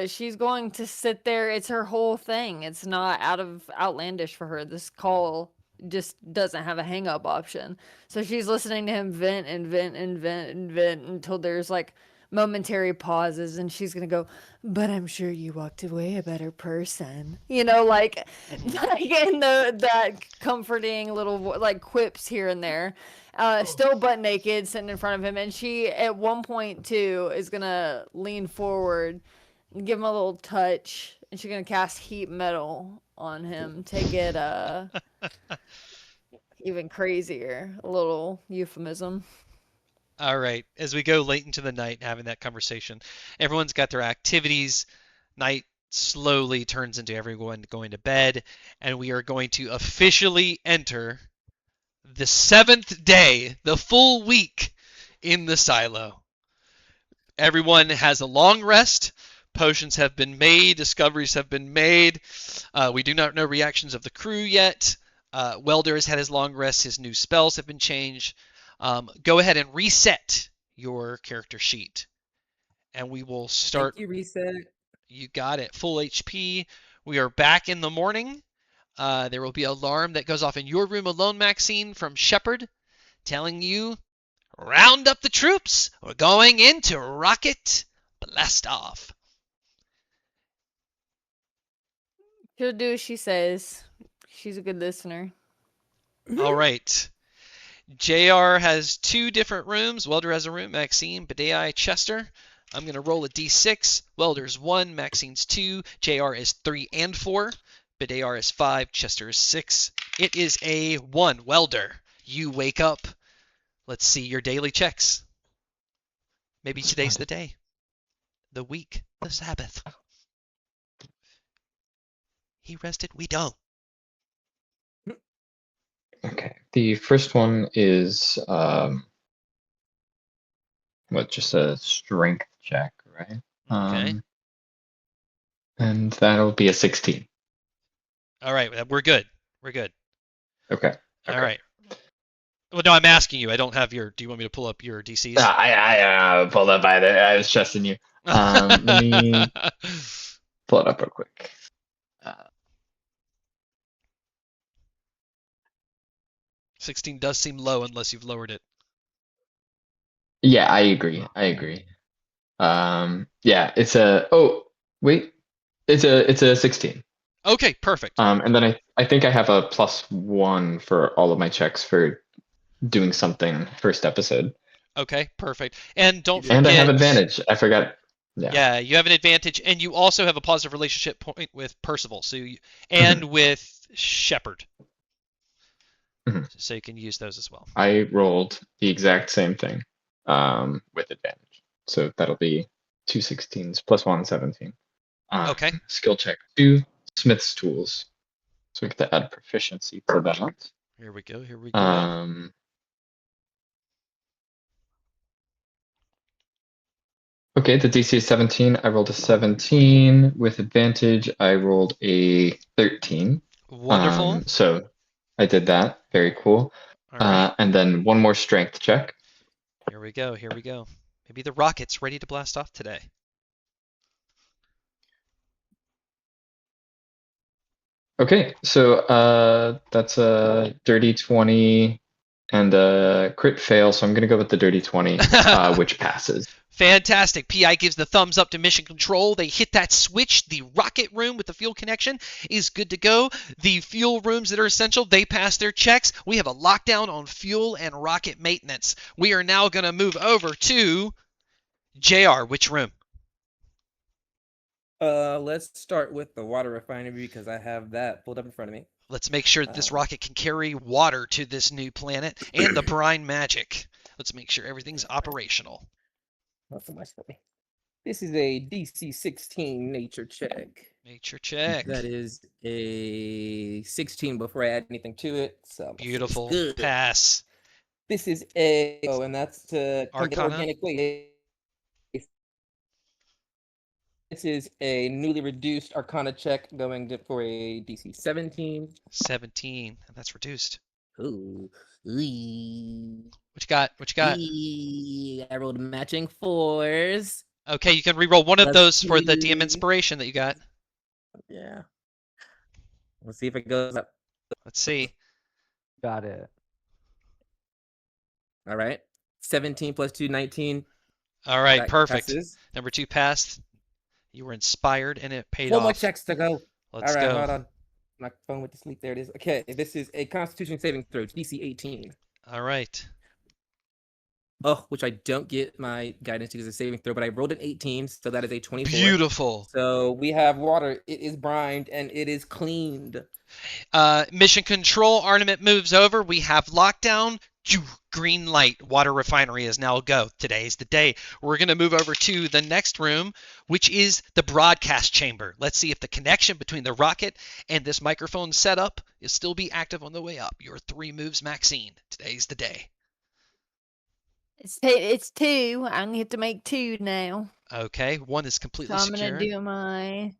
She's going to sit there. It's her whole thing. It's not outlandish for her. This call just doesn't have a hang up option. So she's listening to him vent and vent and vent and vent until there's like momentary pauses, and she's gonna go, but I'm sure you walked away a better person. Like in that comforting little like quips here and there. Still butt naked, sitting in front of him, and she at one point too is gonna lean forward and give him a little touch, and she's gonna cast heat metal on him to get even crazier. A little euphemism. All right. As we go late into the night having that conversation, everyone's got their activities. Night slowly turns into everyone going to bed, and we are going to officially enter the 7th day, the full week in the silo. Everyone has a long rest. Potions have been made. Discoveries have been made. We do not know reactions of the crew yet. Welder has had his long rest. His new spells have been changed. Go ahead and reset your character sheet. And we will start. Thank you, reset. You got it. Full HP. We are back in the morning. There will be an alarm that goes off in your room alone, Maxine, from Shepard, telling you, round up the troops. We're going into rocket blast off. She'll do as she says. She's a good listener. All right. JR has 2 different rooms. Welder has a room. Maxine, Badei, Chester. I'm going to roll a d6. Welder's 1, Maxine's 2, JR is 3 and 4. Badei is 5, Chester is 6. It is a 1. Welder, you wake up. Let's see your daily checks. Maybe today's the day. The week. The Sabbath. He rested. We don't. Okay. The first one is just a strength check, right? Okay. And that'll be a 16. All right. We're good. We're good. Okay. All right. Well, no, I'm asking you. I don't have your. Do you want me to pull up your DCs? I pulled up either. I was trusting you. Let me pull it up real quick. 16 does seem low unless you've lowered it. Yeah, I agree. Yeah, it's a. Oh, wait. It's a 16. Okay, perfect. And then I think I have a +1 for all of my checks for doing something first episode. Okay, perfect. And don't forget. And I have advantage. I forgot. Yeah, you have an advantage, and you also have a positive relationship point with Percival, and with Shepard. So you can use those as well. I rolled the exact same thing with advantage. So that'll be 2 16s +1 17. Okay. Skill check 2, Smith's tools. So we get to add proficiency to that. Here we go. Here we go. Okay, the DC is 17. I rolled a 17. With advantage, I rolled a 13. Wonderful. So I did that. Very cool. All right. And then one more strength check. Here we go. Here we go. Maybe the rocket's ready to blast off today. Okay, so that's a dirty 20 and a crit fail, so I'm going to go with the dirty 20, which passes. Fantastic. PI gives the thumbs up to mission control. They hit that switch. The rocket room with the fuel connection is good to go. The fuel rooms that are essential, they pass their checks. We have a lockdown on fuel and rocket maintenance. We are now going to move over to JR. Which room? Let's start with the water refinery because I have that pulled up in front of me. Let's make sure that this rocket can carry water to this new planet and the brine magic. Let's make sure everything's operational. Not so much for me. This is a DC 16 nature check. Nature check. That is a 16 before I add anything to it. So beautiful. Good. Pass. This is a and that's to Arcana? organic waste. This is a newly reduced Arcana check going for a DC 17. 17. That's reduced. Ooh. What you got? What you got? I rolled matching 4s. Okay, you can reroll one of Let's those for the see. DM inspiration that you got. Yeah. Let's see if it goes up. Let's see. Got it. All right. 17 plus 2, 19. All right, That perfect. passes. Number 2 passed. You were inspired and it paid 4 off. more checks to go. Let's All right, go. hold on. My phone went to sleep. There it is. Okay, this is a Constitution saving throw, DC 18. All right. Oh, which I don't get my guidance because it's a saving throw, but I rolled an 18, so that is a 24. Beautiful. So we have water. It is brined and it is cleaned. Mission control, Armament moves over. We have lockdown. green light. Water refinery is now a go. Today's the day. We're going to move over to the next room, which is the broadcast chamber. Let's see if the connection between the rocket and this microphone setup is still be active on the way up. Your 3 moves, Maxine. Today's the day. It's 2. I'm gonna have to make 2 now. Okay, 1 is completely So I'm secure. gonna do my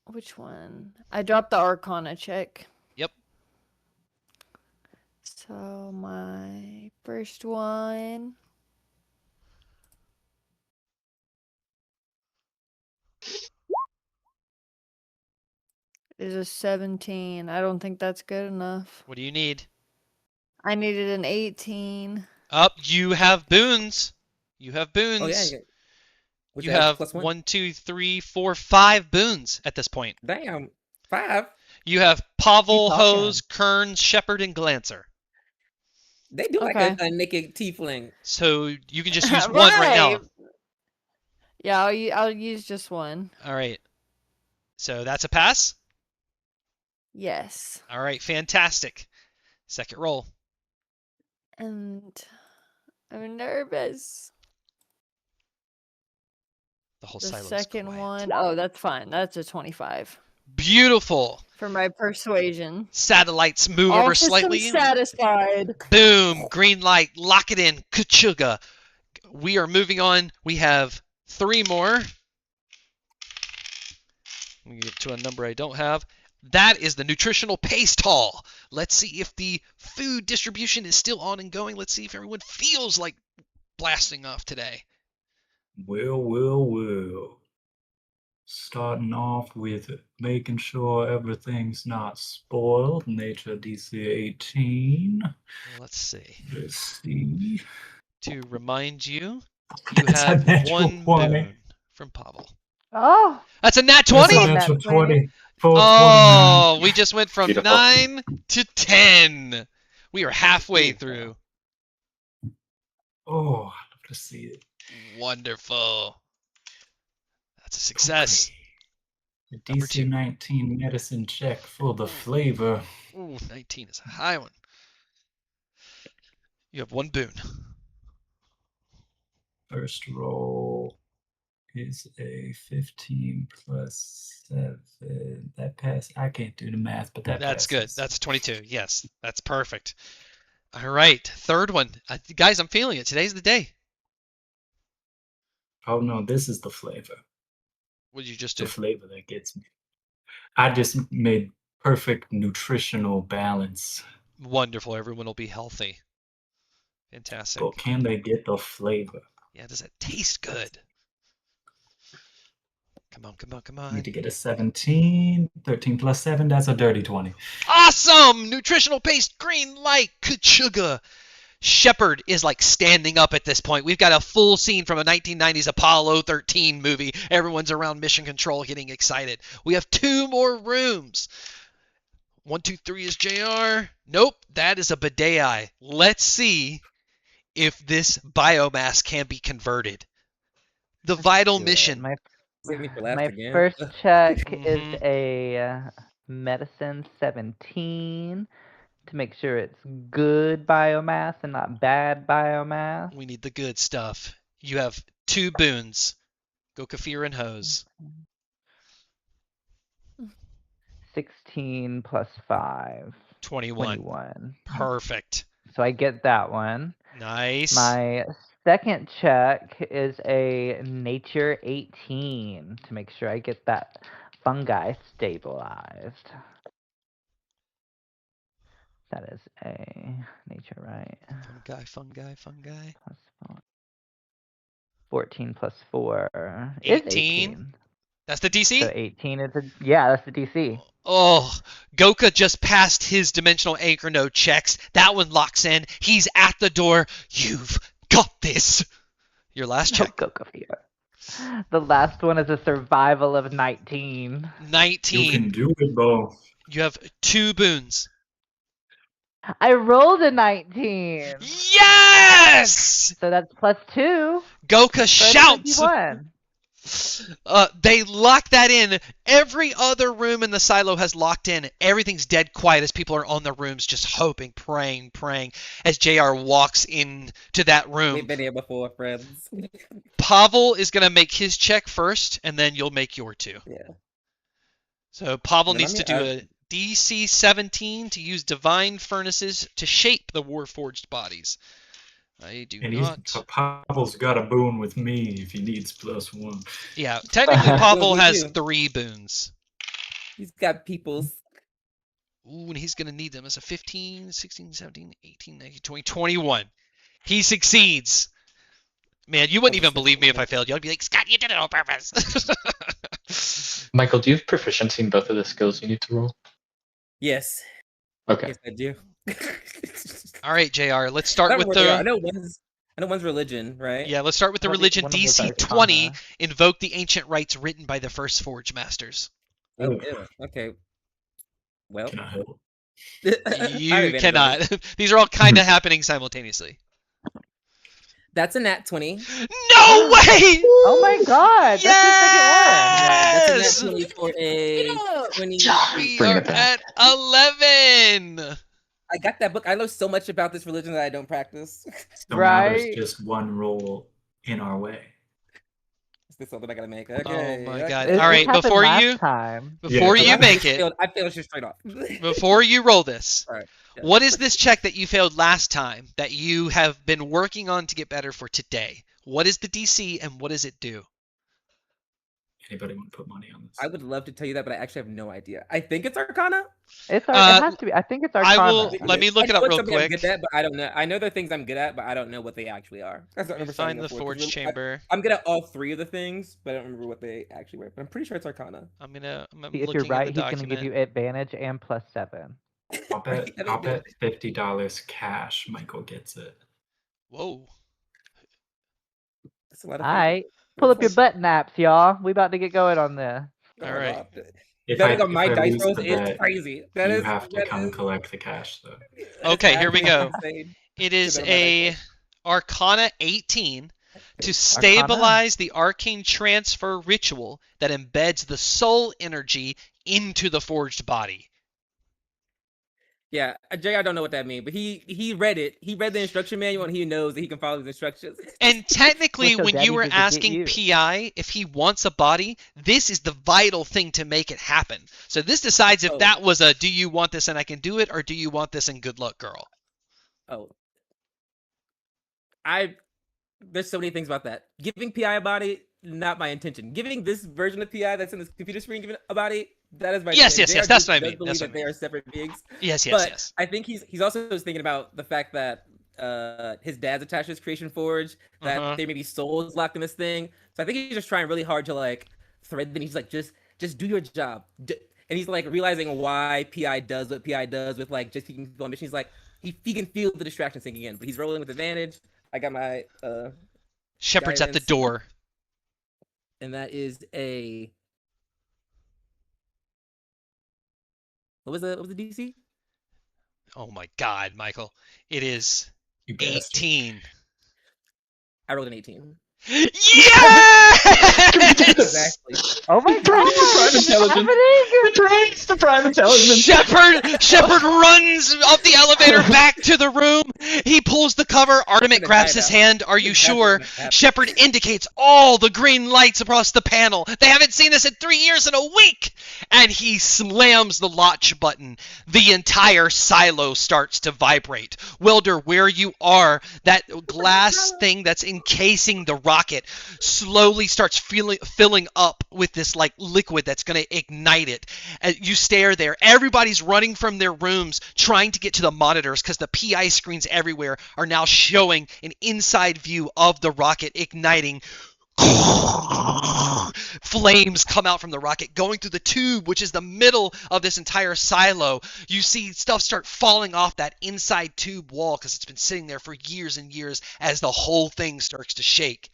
which one? I dropped the Arcana check. Yep. So my first one is a 17. I don't think that's good enough. What do you need? I needed an 18. Up, you have boons. You have boons. Oh yeah. Which You adds have +1. 1, 2, 3, 4, 5 boons at this point. Damn, 5. You have Pavel, Keep talking. Hose, Kern, Shepherd, and Glancer. They do Okay. like a naked tiefling. So you can just use 1 right now. Right. Yeah, I'll use just 1. All right. So that's a pass. Yes. All right, fantastic. Second roll. And I'm nervous. The whole The silo's second quiet. one, oh, that's fine. That's a 25 Beautiful. for my persuasion. Satellites move All over systems slightly. satisfied. Boom. Green light. Lock it in. Kachuga. We are moving on. We have 3 more. Let me get to a number I don't have. That is the nutritional paste hall. Let's see if the food distribution is still on and going. Let's see if everyone feels like blasting off today. Well. Starting off with making sure everything's not spoiled. Nature DC 18. Let's see. Let's see. To remind you, you It's a have natural 1 20. boon from Pavel. Oh, That's a nat It's 20? a Nat natural 20. 20. 429. Oh, we just went from Beautiful. 9 to 10. We are halfway through. Oh, I'd love to see it. Wonderful. That's a success. The Number DC 2. 19 medicine check for the flavor. Ooh, 19 is a high one. You have 1 boon. First roll is a 15 plus 7. That pass. I can't do the math, but That's good. passes. That's 22. Yes, that's perfect. All right, third one. Guys, I'm feeling it. Today's the day. Oh no, this is the flavor. What did you just The do? flavor that gets me. I just made perfect nutritional balance. Wonderful. Everyone will be healthy. Fantastic. But can they get the flavor? Yeah, does it taste good? Come on, come on, come I need on. to get a 17. 13 plus 7, that's a dirty 20. Awesome! Nutritional paste, green light, Kachuga. Shepard is like standing up at this point. We've got a full scene from a 1990s Apollo 13 movie. Everyone's around mission control getting excited. We have 2 more rooms. 1, 2, 3 is JR. Nope, that is a bidet. Let's see if this biomass can be converted. The vital do it. mission. Save me for last My again. first check Mhm. is a medicine 17 to make sure it's good biomass and not bad biomass. We need the good stuff. You have 2 boons. Go Kafir and Hose. 16 plus 5. 21. 21. Perfect. So I get that one. Nice. My second check is a nature 18 to make sure I get that fungi stabilized. That is a nature, right? Fungi. Plus 14 plus 4 18? is 18. That's the DC? So 18 is that's the DC. Oh, Goka just passed his dimensional anchor node checks. That one locks in. He's at the door. You've got this. Your last check. Go fear. The last one is a survival of 19. 19. You can do it, Bo. You have 2 boons. I rolled a 19. Yes! So that's plus 2. Goka So shouts. 21. They lock that in. Every other room in the silo has locked in. Everything's dead quiet as people are on their rooms just hoping, praying, as JR walks into that room. We've been here before, friends. Pavel is going to make his check first, and then you'll make your two. Yeah. So Pavel Then needs to do a DC 17 to use Divine Furnaces to shape the Warforged bodies. I do And not. Pavel's got a boon with me if he needs +1. Yeah, technically Pavel We has do. 3 boons. He's got peoples. Ooh, and he's going to need them as a 15, 16, 17, 18, 19, 20, 21. He succeeds. Man, you wouldn't even believe me if I failed you. I'd be like, Scott, you did it on purpose. Michael, do you have proficiency in both of the skills you need to roll? Yes. Okay. Yes, I do. All right, JR, let's I start don't with remember what they are. the... I know one's religion, right? Yeah, let's start with the religion. One of them was DC Arcana. 20, invoke the ancient rites written by the first Forge Masters. Oh, Ooh. ew. Okay. Well, Can I help? You cannot. These are all kind of happening simultaneously. That's a nat 20. No way! Oh my god! That's Yes! That's a nat 20 for a 20. We Bring are it back. at 11. I got that book. I know so much about this religion that I don't practice. So now Right. there's just one roll in our way. Is this something I gotta make? Oh Okay. my okay. god. It- All this right, happened before last you time. before Yeah, you I make just it, failed- I failed just straight off. before you roll this, All right. Yeah. what is this check that you failed last time that you have been working on to get better for today? What is the DC and what does it do? Anybody want to put money on this? I would love to tell you that, but I actually have no idea. I think it's Arcana. It Uh, has to be. I think it's I Arcana. will let me look I it know up it's real something I'm quick. good at, but I don't know. I know there are things I'm good at, but I don't know what they actually are. That's what I remember Find signing the up for, 'cause Forge really- Chamber. I'm good at all 3 of the things, but I don't remember what they actually were. But I'm pretty sure it's Arcana. I'm See, looking if you're right, at the he's going to give document. you advantage and +7. I'll bet, I don't I'll do bet $50 cash Michael gets it. Whoa. That's a lot of All right, pull up your That's butt naps, y'all. We about to get going on this. like- All oh my right. God. If Betting I, on my if I dice lose rolls the is bet, crazy. you have to come collect the cash, though. Okay, here we go. Insane. It is bet on my dice a rolls. Arcana 18 to stabilize the arcane transfer ritual that embeds the soul energy into the forged body. Yeah, Jay, I don't know what that means, but he read it. He read the instruction manual, and he knows that he can follow these instructions. And technically, What's your when you daddy were did to get asking you? PI if he wants a body, this is the vital thing to make it happen. So this decides if Oh. that was a do you want this and I can do it, or do you want this and good luck, girl. Oh, there's so many things about that. Giving PI a body, not my intention. Giving this version of PI that's in this computer screen, giving a body, that is my Yes, intention. yes, yes, JR that's what I does mean, believe that's that what I they are separate beings. Yes, yes, But yes. I think he's also thinking about the fact that his dad's attached to his creation forge, that Uh-huh. there may be souls locked in this thing. So I think he's just trying really hard to like thread them. He's like, just do your job. And he's like realizing why PI does what PI does with like just keeping people on mission. He's like, he can feel the distraction sinking in, but he's rolling with advantage. I got my Shepard's at the guidance. door. and that is a what was the DC? Oh my God, Michael. It is You bastard. 18. I rolled an 18. Yes! Exactly. Oh my god! Prime What's intelligence. happening? The prime intelligence. Shepard runs up the elevator back to the room. He pulls the cover. Artemis gonna grabs die his now. hand. Are you That's sure? what's gonna happen. Shepard indicates all the green lights across the panel. They haven't seen this in 3 years and a week. And he slams the latch button. The entire silo starts to vibrate. Welder, where you are, that glass thing that's encasing the rocket slowly starts filling up with this like liquid that's going to ignite it. You stare there. Everybody's running from their rooms trying to get to the monitors because the PI screens everywhere are now showing an inside view of the rocket igniting. Flames come out from the rocket going through the tube, which is the middle of this entire silo. You see stuff start falling off that inside tube wall because it's been sitting there for years and years as the whole thing starts to shake.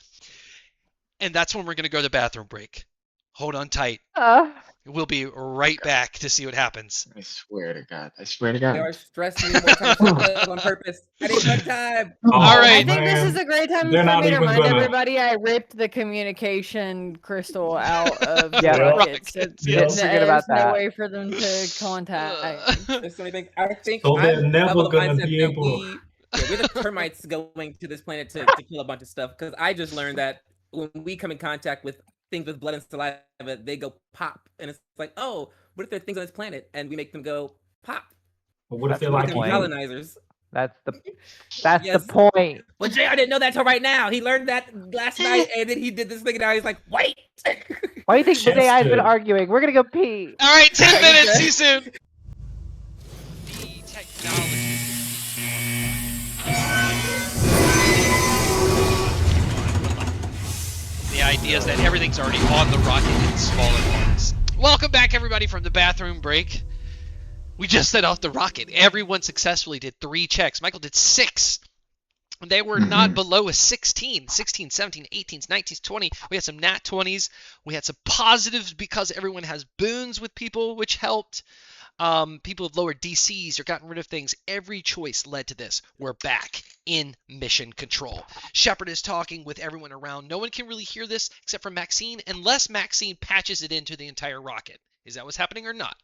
And that's when we're going to go to the bathroom break. Hold on tight. We'll be right back to see what happens. I swear to God. I swear to They God. are stressing me more time to on purpose. I need fun time. Oh, All right. I think this man. is a great time They're for not me to even remind gonna- everybody I ripped the communication crystal out of the Yeah, rocket so, rockets, yes. Forget about there's no that. way for them to contact. There's so many things. I think So they're I'm never of the gonna mindset be that able- we're the termites going to this planet to kill a bunch of stuff. Because I just learned that when we come in contact with things with blood and saliva, they go pop, and it's like, oh, what if there are things on this planet and we make them go pop? But what if That's they're the like They're point. you? colonizers. That's the Yes. point. Well, JR didn't know that till right now. He learned that last night, and then he did this thing, and now he's like, wait. Why do you think Chester. Bidet has been arguing? We're gonna go pee. All right, 10 Are you minutes. good? See you soon. The technology. The idea is that everything's already on the rocket in smaller parts. Welcome back, everybody, from the bathroom break. We just set off the rocket. Everyone successfully did 3 checks. Michael did 6. They were not below a 16, 17, 18, 19, 20. We had some nat 20s. We had some positives because everyone has boons with people, which helped. People have lowered DCs or gotten rid of things. Every choice led to this. We're back in mission control. Shepard is talking with everyone around. No one can really hear this except for Maxine, unless Maxine patches it into the entire rocket. Is that what's happening or not?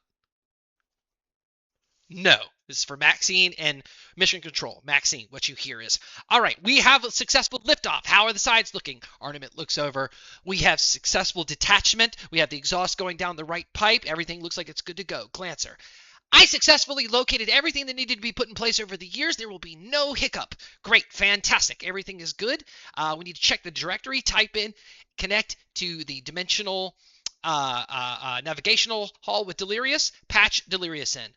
No. This is for Maxine and mission control. Maxine, what you hear is, all right, we have a successful liftoff. How are the sides looking? Armament looks over. We have successful detachment. We have the exhaust going down the right pipe. Everything looks like it's good to go. Glancer. I successfully located everything that needed to be put in place over the years. There will be no hiccup. Great. Fantastic. Everything is good. We need to check the directory, type in, connect to the dimensional navigational hall with Delirious, patch Delirious in.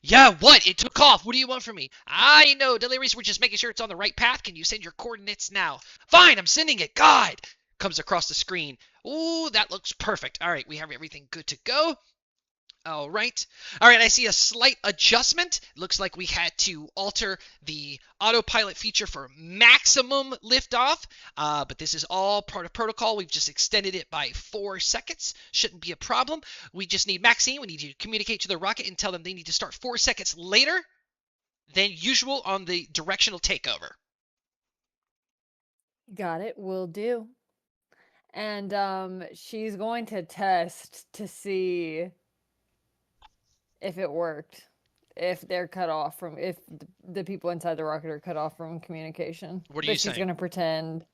Yeah, what? It took off. What do you want from me? I know, Delirious, we're just making sure it's on the right path. Can you send your coordinates now? Fine, I'm sending it. God! Comes across the screen. Ooh, that looks perfect. All right, we have everything good to go. All right. All right, I see a slight adjustment. It looks like we had to alter the autopilot feature for maximum liftoff, but this is all part of protocol. We've just extended it by 4 seconds. Shouldn't be a problem. We just need Maxine. We need you to communicate to the rocket and tell them they need to start 4 seconds later than usual on the directional takeover. Got it. Will do. And she's going to test to see if it worked. If they're cut off from, if the people inside the rocket are cut off from communication. What are But you she's saying? gonna pretend.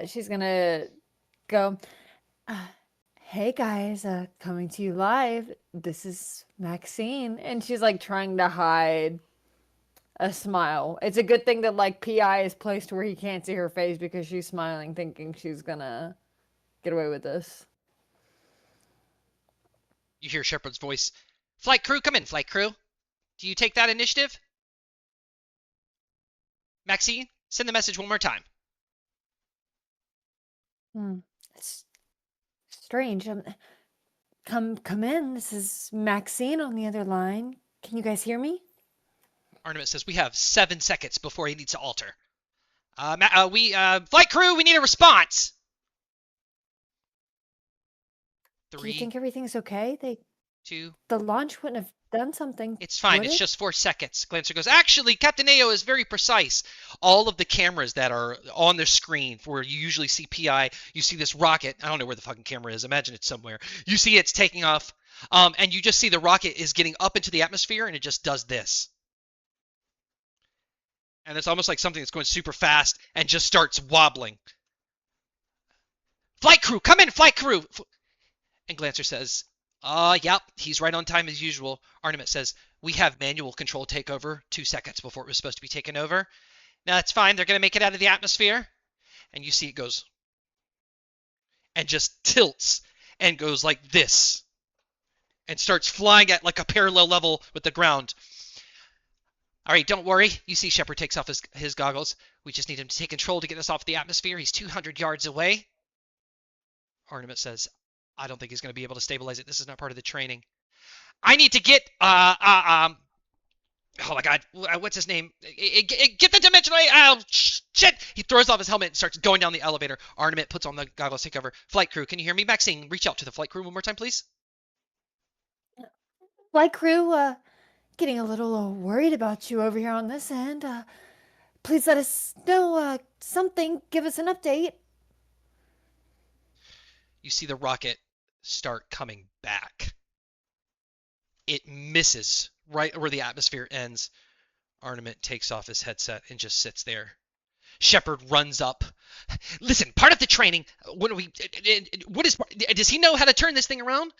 She's gonna go. Hey guys, coming to you live. This is Maxine, and she's like trying to hide a smile. It's a good thing that like PI is placed where he can't see her face because she's smiling, thinking she's gonna get away with this. You hear Shepard's voice. Flight crew, come in, flight crew. Do you take that initiative? Maxine, send the message one more time. It's strange. Come in. This is Maxine on the other line. Can you guys hear me? Artemis says we have 7 seconds before he needs to alter. Flight crew, we need a response. Do you 3, think everything's okay? 2. The launch wouldn't have done something. It's fine. would It's it? just 4 seconds. Glancer goes, actually, Captain AO is very precise. All of the cameras that are on the screen where you usually see PI, you see this rocket. I don't know where the fucking camera is. Imagine it's somewhere. You see it's taking off, and you just see the rocket is getting up into the atmosphere, and it just does this. And it's almost like something that's going super fast and just starts wobbling. Flight crew, come in, flight crew! And Glancer says, yep, he's right on time as usual. Artemis says, we have manual control takeover 2 seconds before it was supposed to be taken over. Now, that's fine. They're going to make it out of the atmosphere. And you see it goes and just tilts and goes like this and starts flying at like a parallel level with the ground. All right, don't worry. You see Shepard takes off his goggles. We just need him to take control to get us off the atmosphere. He's 200 yards away. Artemis says, I don't think he's going to be able to stabilize it. This is not part of the training. I need to get, oh my God, what's his name? Get the dimension. attention to me. Oh, shit. He throws off his helmet and starts going down the elevator. Arnament puts on the goggles, take over. Flight crew, can you hear me? Maxine, reach out to the flight crew one more time, please. Flight crew, getting a little worried about you over here on this end. Please let us know something. Give us an update. You see the rocket start coming back. It misses right where the atmosphere ends. Arnament takes off his headset and just sits there. Shepard runs up. Listen, part of the training. Does he know how to turn this thing around?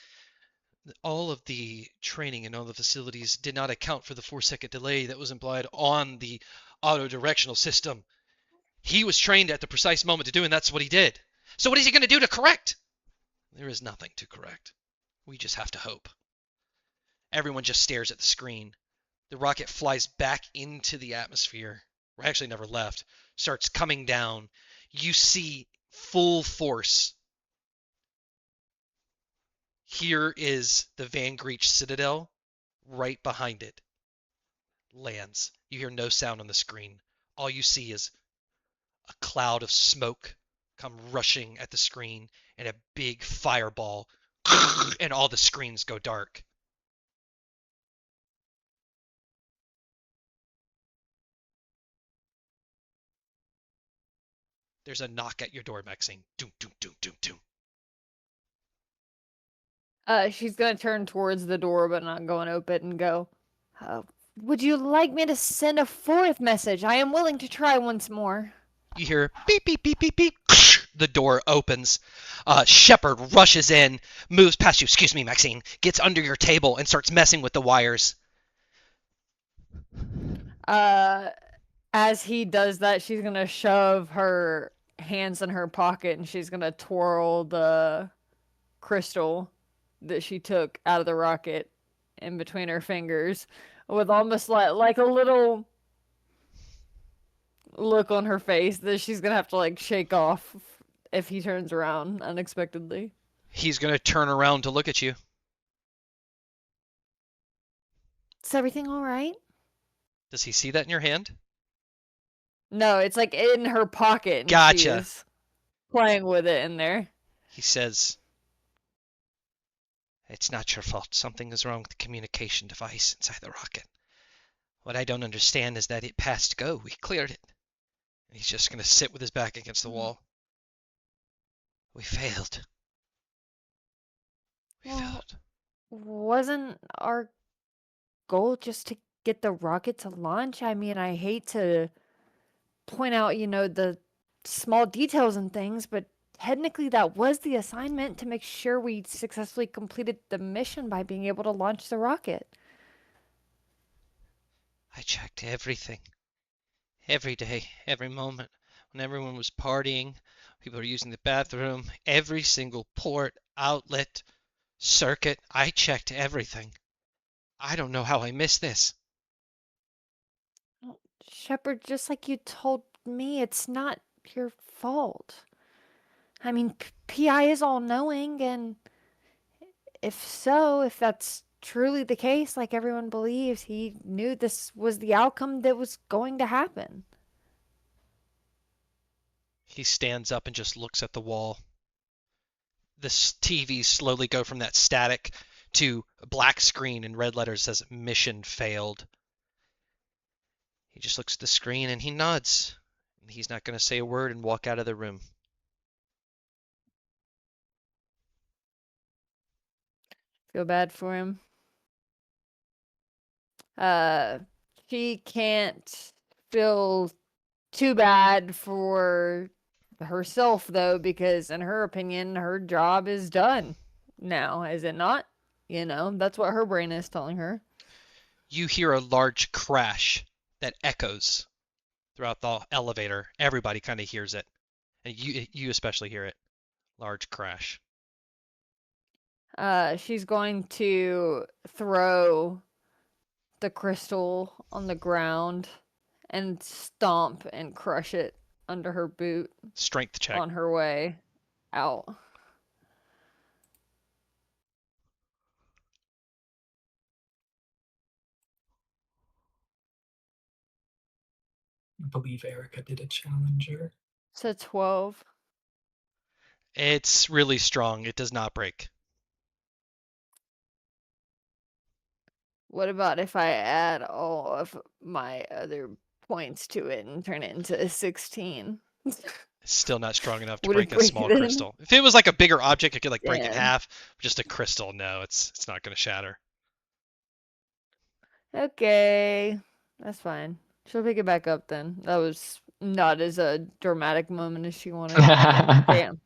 All of the training in all the facilities did not account for the 4-second delay that was implied on the auto-directional system. He was trained at the precise moment to do, and that's what he did. So what is he going to do to correct? There is nothing to correct. We just have to hope. Everyone just stares at the screen. The rocket flies back into the atmosphere. Or actually never left. Starts coming down. You see full force. Here is the Van Greech Citadel. Right behind it. Lands. You hear no sound on the screen. All you see is a cloud of smoke come rushing at the screen and a big fireball. And all the screens go dark. There's a knock at your door, Maxine. Doom, doom, doom, doom, doom. She's gonna turn towards the door, but not going to open and go, would you like me to send a fourth message? I am willing to try once more. You hear beep, beep, beep, beep, beep. The door opens. Shepard rushes in, moves past you. Excuse me, Maxine. Gets under your table and starts messing with the wires. As he does that, she's gonna shove her hands in her pocket and she's gonna twirl the crystal that she took out of the rocket in between her fingers with almost like a little look on her face that she's gonna have to like shake off if he turns around unexpectedly. He's going to turn around to look at you. Is everything all right? Does he see that in your hand? No, it's like in her pocket. And Gotcha. She is playing with it in there. He says, "It's not your fault. Something is wrong with the communication device inside the rocket. What I don't understand is that it passed go. We cleared it." And he's just going to sit with his back against the wall. We failed. We failed. Wasn't our goal just to get the rocket to launch? I mean, I hate to point out, the small details and things, but technically that was the assignment, to make sure we successfully completed the mission by being able to launch the rocket. I checked everything. Every day, every moment. When everyone was partying, people were using the bathroom, every single port, outlet, circuit. I checked everything. I don't know how I missed this. Shepard, just like you told me, it's not your fault. I mean, PI is all-knowing, and if that's truly the case, like everyone believes, he knew this was the outcome that was going to happen. He stands up and just looks at the wall. The TVs slowly go from that static to a black screen and red letters says "Mission failed." He just looks at the screen and he nods. He's not going to say a word and walk out of the room. Feel bad for him. She can't feel too bad for herself, though, because in her opinion, her job is done now, is it not? That's what her brain is telling her. You hear a large crash that echoes throughout the elevator. Everybody kind of hears it. And you especially hear it. Large crash. She's going to throw the crystal on the ground and stomp and crush it under her boot. Strength check. On her way out. believe Erica did a challenger. So 12. It's really strong. It does not break. What about if I add all of my other points to it and turn it into a 16? It's still not strong enough to Would it break a break small then? crystal. If it was like a bigger object, it could like break in Damn. half. Just a crystal, no, it's not going to shatter. Okay, that's fine. She'll pick it back up then. That was not as a dramatic moment as she wanted. Damn.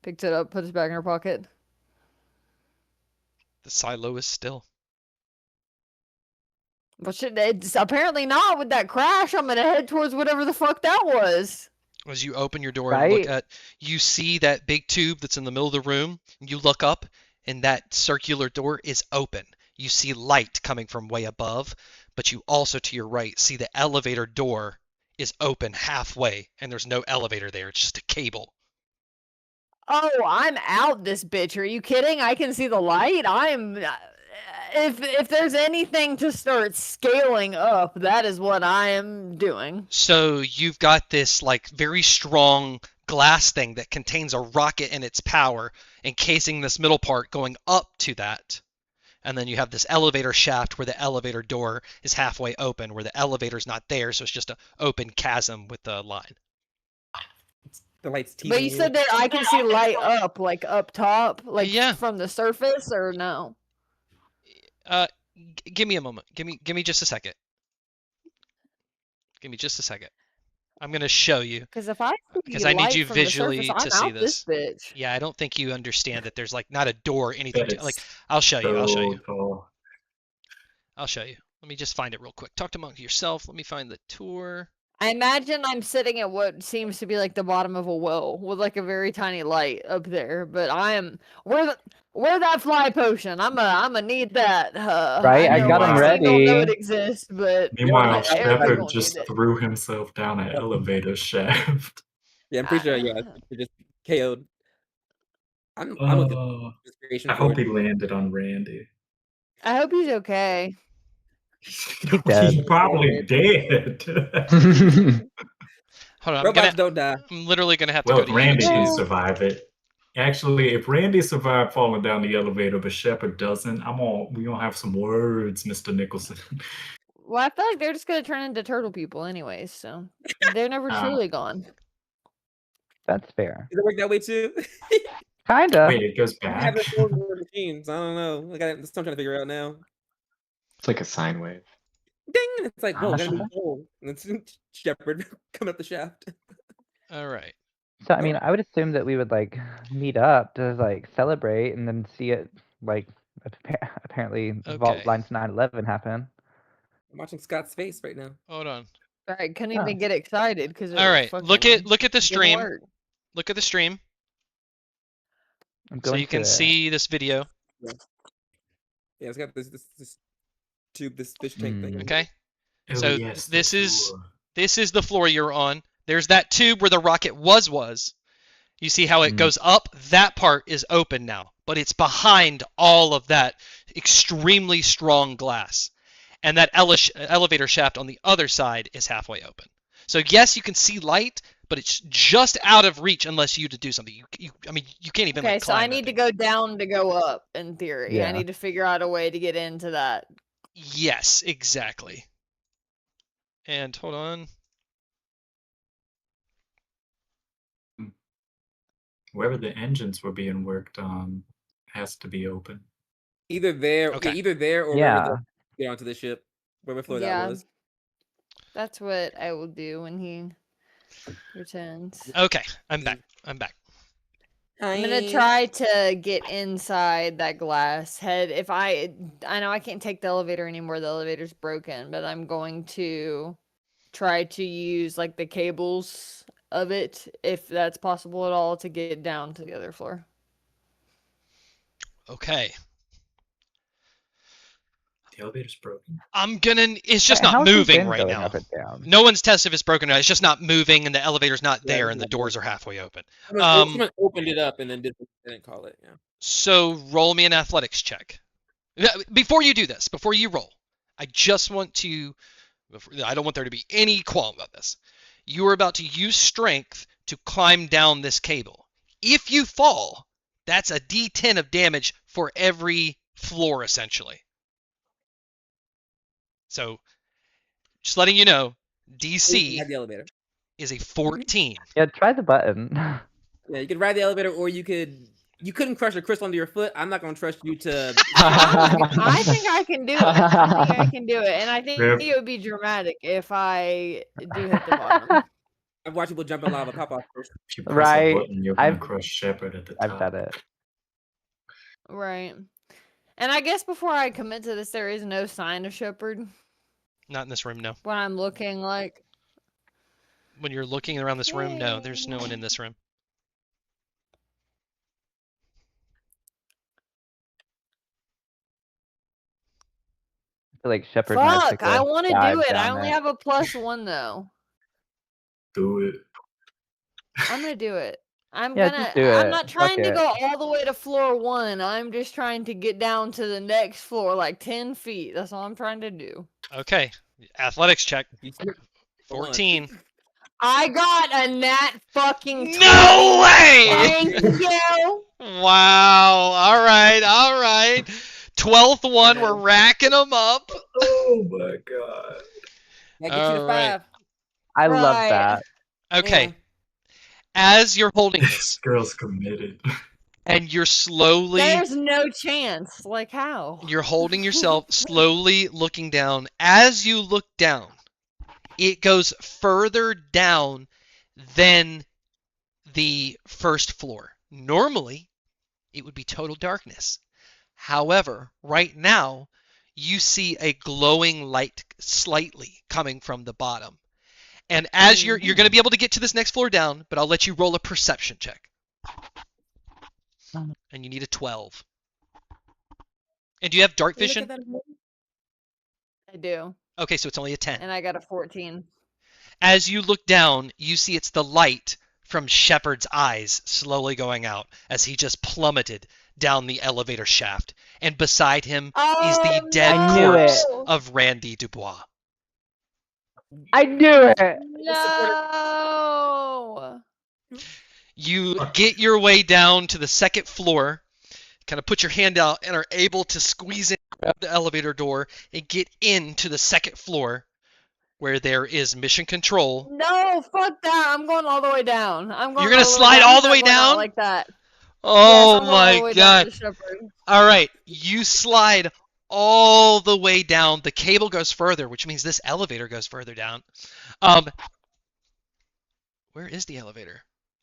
Picked it up, put it back in her pocket. The silo is still. But it's apparently not with that crash. I'm gonna head towards whatever the fuck that was. As you open your door and look Right? at, you see that big tube that's in the middle of the room. And you look up, and that circular door is open. You see light coming from way above, but you also, to your right, see the elevator door is open halfway, and there's no elevator there. It's just a cable. Oh, I'm out this bitch. Are you kidding? I can see the light. I'm if there's anything to start scaling up, that is what I am doing. So you've got this like very strong glass thing that contains a rocket in its power, encasing this middle part going up to that. And then you have this elevator shaft where the elevator door is halfway open, where the elevator's not there, so it's just an open chasm with the line. The light's teasing But you said that I can see light up, like up top, like Yeah. from the surface, or no? Give me a moment. Give me just a second. Give me just a second. I'm gonna show you. Because if I see Because I need light you from the visually surface, to I'm see out this this. bitch. Yeah, I don't think you understand that there's like not a door or anything. That Like, is I'll show you. I'll show you. tall. I'll show you. Let me just find it real quick. Talk to Monk yourself. Let me find the tour. I imagine I'm sitting at what seems to be like the bottom of a well with like a very tiny light up there. But I am where that fly potion. I'm gonna need that. Right, I know got 'em Maxine don't know it ready. exists, but Meanwhile, everybody Shepard gonna just need it. threw himself down an elevator shaft. Yeah, I'm pretty sure. Yeah, he just KO'd. I'm with the inspiration I for hope it. he landed on Randy. I hope he's okay. He's dead. He's probably dead. Hold on. Robots don't die. I'm literally gonna have to Well, go if to Randy can YouTube. survive it. Actually, if Randy survived falling down the elevator, but Shepard doesn't, we gonna have some words, Mr. Nicholson. Well, I feel like they're just gonna turn into turtle people anyways, so they're never truly gone. That's fair. Does it work that way too? Kinda. Wait, it goes I have back. the machines. I don't know. That's what I'm trying to figure out now. It's like a sine wave. Ding! It's like, whoa, Honestly. got a new hole. And it's Shepard coming up the shaft. All right. So I mean, I would assume that we would like meet up to like celebrate and then see it like apparently Okay. Vaultline's 9/11 happen. I'm watching Scott's face right now. Hold on. All right, couldn't Oh. even get excited because All right. Look at the stream. Look at the stream. I'm So going you can to it. see this video. Yeah, it's got this tube, this fish tank thing. Okay. Oh, So yes, this the is tour. this is the floor you're on. There's that tube where the rocket was. You see how it goes up? That part is open now, but it's behind all of that extremely strong glass. And that elevator shaft on the other side is halfway open. So yes, you can see light, but it's just out of reach unless you to do something. I mean, you can't even. Okay, like, so I climb that need to thing. go down to go up. In theory, I Yeah. need to figure out a way to get into that. Yes, exactly. And hold on. Wherever the engines were being worked on has to be open. Either there, Okay. either there or Yeah. wherever they get onto the ship, wherever floor Yeah. that was. That's what I will do when he returns. Okay, I'm back. I'm back. I'm gonna try to get inside that glass head. If I know I can't take the elevator anymore. The elevator's broken, but I'm going to try to use like the cables of it, if that's possible at all, to get down to the other floor. Okay. The elevator's broken. It's just How's not it moving been right going now. up and down? No one's tested if it's broken or not. It's just not moving, and the elevator's not Yeah, there, it's and the not doors are halfway open. Someone opened it up and then didn't call it. Yeah. So roll me an athletics check. Before you do this, before you roll, I just want to I don't want there to be any qualm about this. You are about to use strength to climb down this cable. If you fall, that's a D10 of damage for every floor, essentially. So, just letting you know, DC Ride the elevator. is a 14. Yeah, try the button. Yeah, you could ride the elevator, or you couldn't crush a crystal under your foot. I'm not gonna trust you to. I think I can do it. I think I can do it, and I think Yep. it would be dramatic if I do hit the bottom. I've watched people jump in lava, pop off first. If you press Right. a button, you're gonna I've- crush Shepard at the I've top. done it. Right. And I guess before I commit to this, there is no sign of Shepard Not in this room, no. when I'm looking like. When you're looking around this room, no, there's no one in this room. I feel like Shepard might Fuck! take a I want to dive do it. I down only it. have a +1 though. Do it. I'm gonna do it. I'm Yeah, gonna. just do I'm it. not Fuck trying to it. go all the way to floor 1. I'm just trying to get down to the next floor, like 10 feet. That's all I'm trying to do. Okay, athletics check. You slip. 14. I got a nat fucking 20. No way! Thank you. Wow. All right. 12th one. We're racking them up. Oh my god. That gets you to All right. 5. I love Right. that. Okay. Yeah. As you're holding this, This girl's committed. and you're slowly, There's no chance. Like how? you're holding yourself, slowly looking down. As you look down, it goes further down than the first floor. Normally, it would be total darkness. However, right now, you see a glowing light slightly coming from the bottom. And as you're going to be able to get to this next floor down, but I'll let you roll a perception check. And you need a 12. And do you have dark You look vision? at that and- I do, Okay, so it's only a 10. and I got a 14. As you look down, you see it's the light from Shepard's eyes slowly going out as he just plummeted down the elevator shaft. And beside him is the Oh, dead I knew it. corpse of Randy Dubois. I knew it. No. You get your way down to the second floor, kind of put your hand out, and are able to squeeze in, grab the elevator door, and get into the second floor where there is mission control. No, fuck that. I'm going all the way down. I'm going. You're gonna all the way slide down. all I'm the not way going out down? like that. Yes, Oh I'm going all my the way down god. to Shepherd. All right, you slide all the way down. The cable goes further, which means this elevator goes further down. Where is the elevator?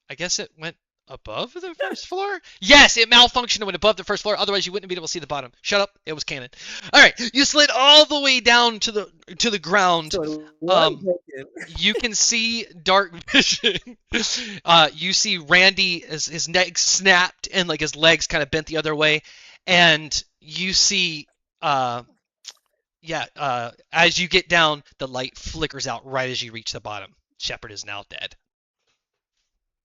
I guess it went above the first floor? Yes, it malfunctioned and went above the first floor. Otherwise, you wouldn't be able to see the bottom. Shut up. It was canon. All right, you slid all the way down to the ground. So it was broken. You can see dark vision. You see Randy, his neck snapped and like his legs kind of bent the other way, and you see, as you get down, the light flickers out right as you reach the bottom. Shepard is now dead.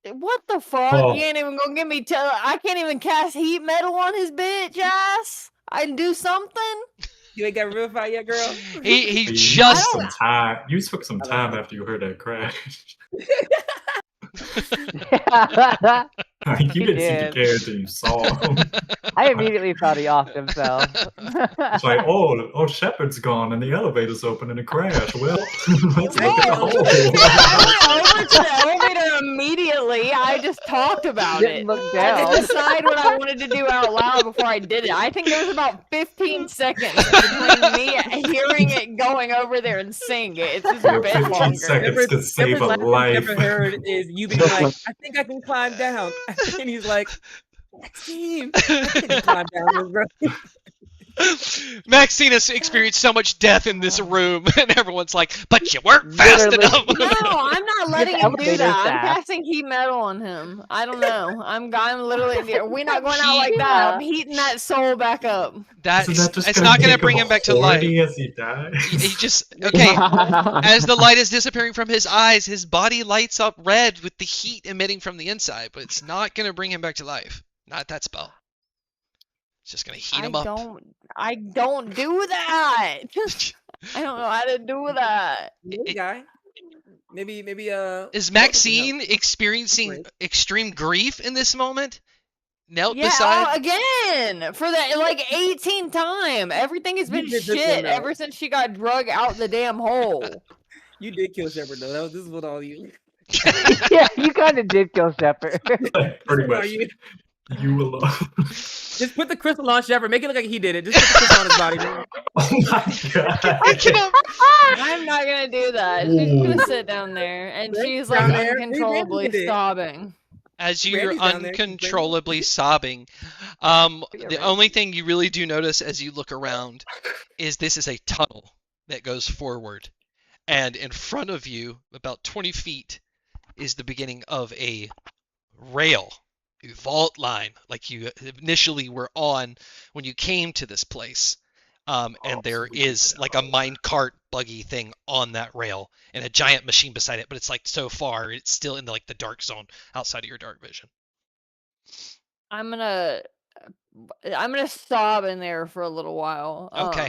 What the fuck? Oh. You ain't even gonna give me I can't even cast heat metal on his bitch ass. I can do something. You ain't got revivified yet, girl. He You just took some time. You took some time after you heard that crash. You didn't see the did. character, you saw him. I immediately thought he offed himself. It's like, oh, Shepard's gone and the elevator's open and it crashed. Well, let's look at the I hole. went over to the elevator immediately. I just talked about Didn't it. look I had down. to decide what I wanted to do out loud before I did it. I think there was about 15 seconds between me hearing it going over there and seeing it. It's just Yeah, a bit 15 longer. seconds to save a last thing life. I've ever heard is you being like, I think I can climb down. And he's like, Maxine, I can climb down, bro. Maxine has experienced so much death in this room, and everyone's like, "But you weren't fast Literally. enough." No, I'm not letting him do elevator that. I'm shaft. casting heat metal on him. I don't know. I'm literally. We're not going out like Yeah. that. I'm heating that soul back up. That's Isn't that just it's not going to make bring a him back to life. horny as he dies? He just okay. As the light is disappearing from his eyes, his body lights up red with the heat emitting from the inside, but it's not going to bring him back to life. Not that spell. It's just going to heat him up. I don't do that. I don't know how to do that. Maybe guy. Maybe Is Delta can help. Maxine experiencing Right. extreme grief in this moment? Knelt Yeah, beside. again for the like 18th time. Everything has You been did this one, shit though. ever since she got drug out the damn hole. You did kill Shepard though. This is what all you. Yeah, you kind of did kill Shepard. Pretty Are much. you? You alone. Just put the crystal on Shepard. Make it look like he did it. Just put the crystal on his body. Man. Oh my god. I cannot. I'm not gonna do that. She's Ooh. gonna sit down there and she's Down like there. uncontrollably Randy did it. sobbing. As you're Randy's down there. uncontrollably sobbing, Yeah, the Randy. only thing you really do notice as you look around is this is a tunnel that goes forward, and in front of you, about 20 feet, is the beginning of a rail, a vault line, like you initially were on when you came to this place. And there is like a minecart buggy thing on that rail and a giant machine beside it, but it's like so far, it's still in the, like the dark zone outside of your dark vision. I'm gonna sob in there for a little while. Okay.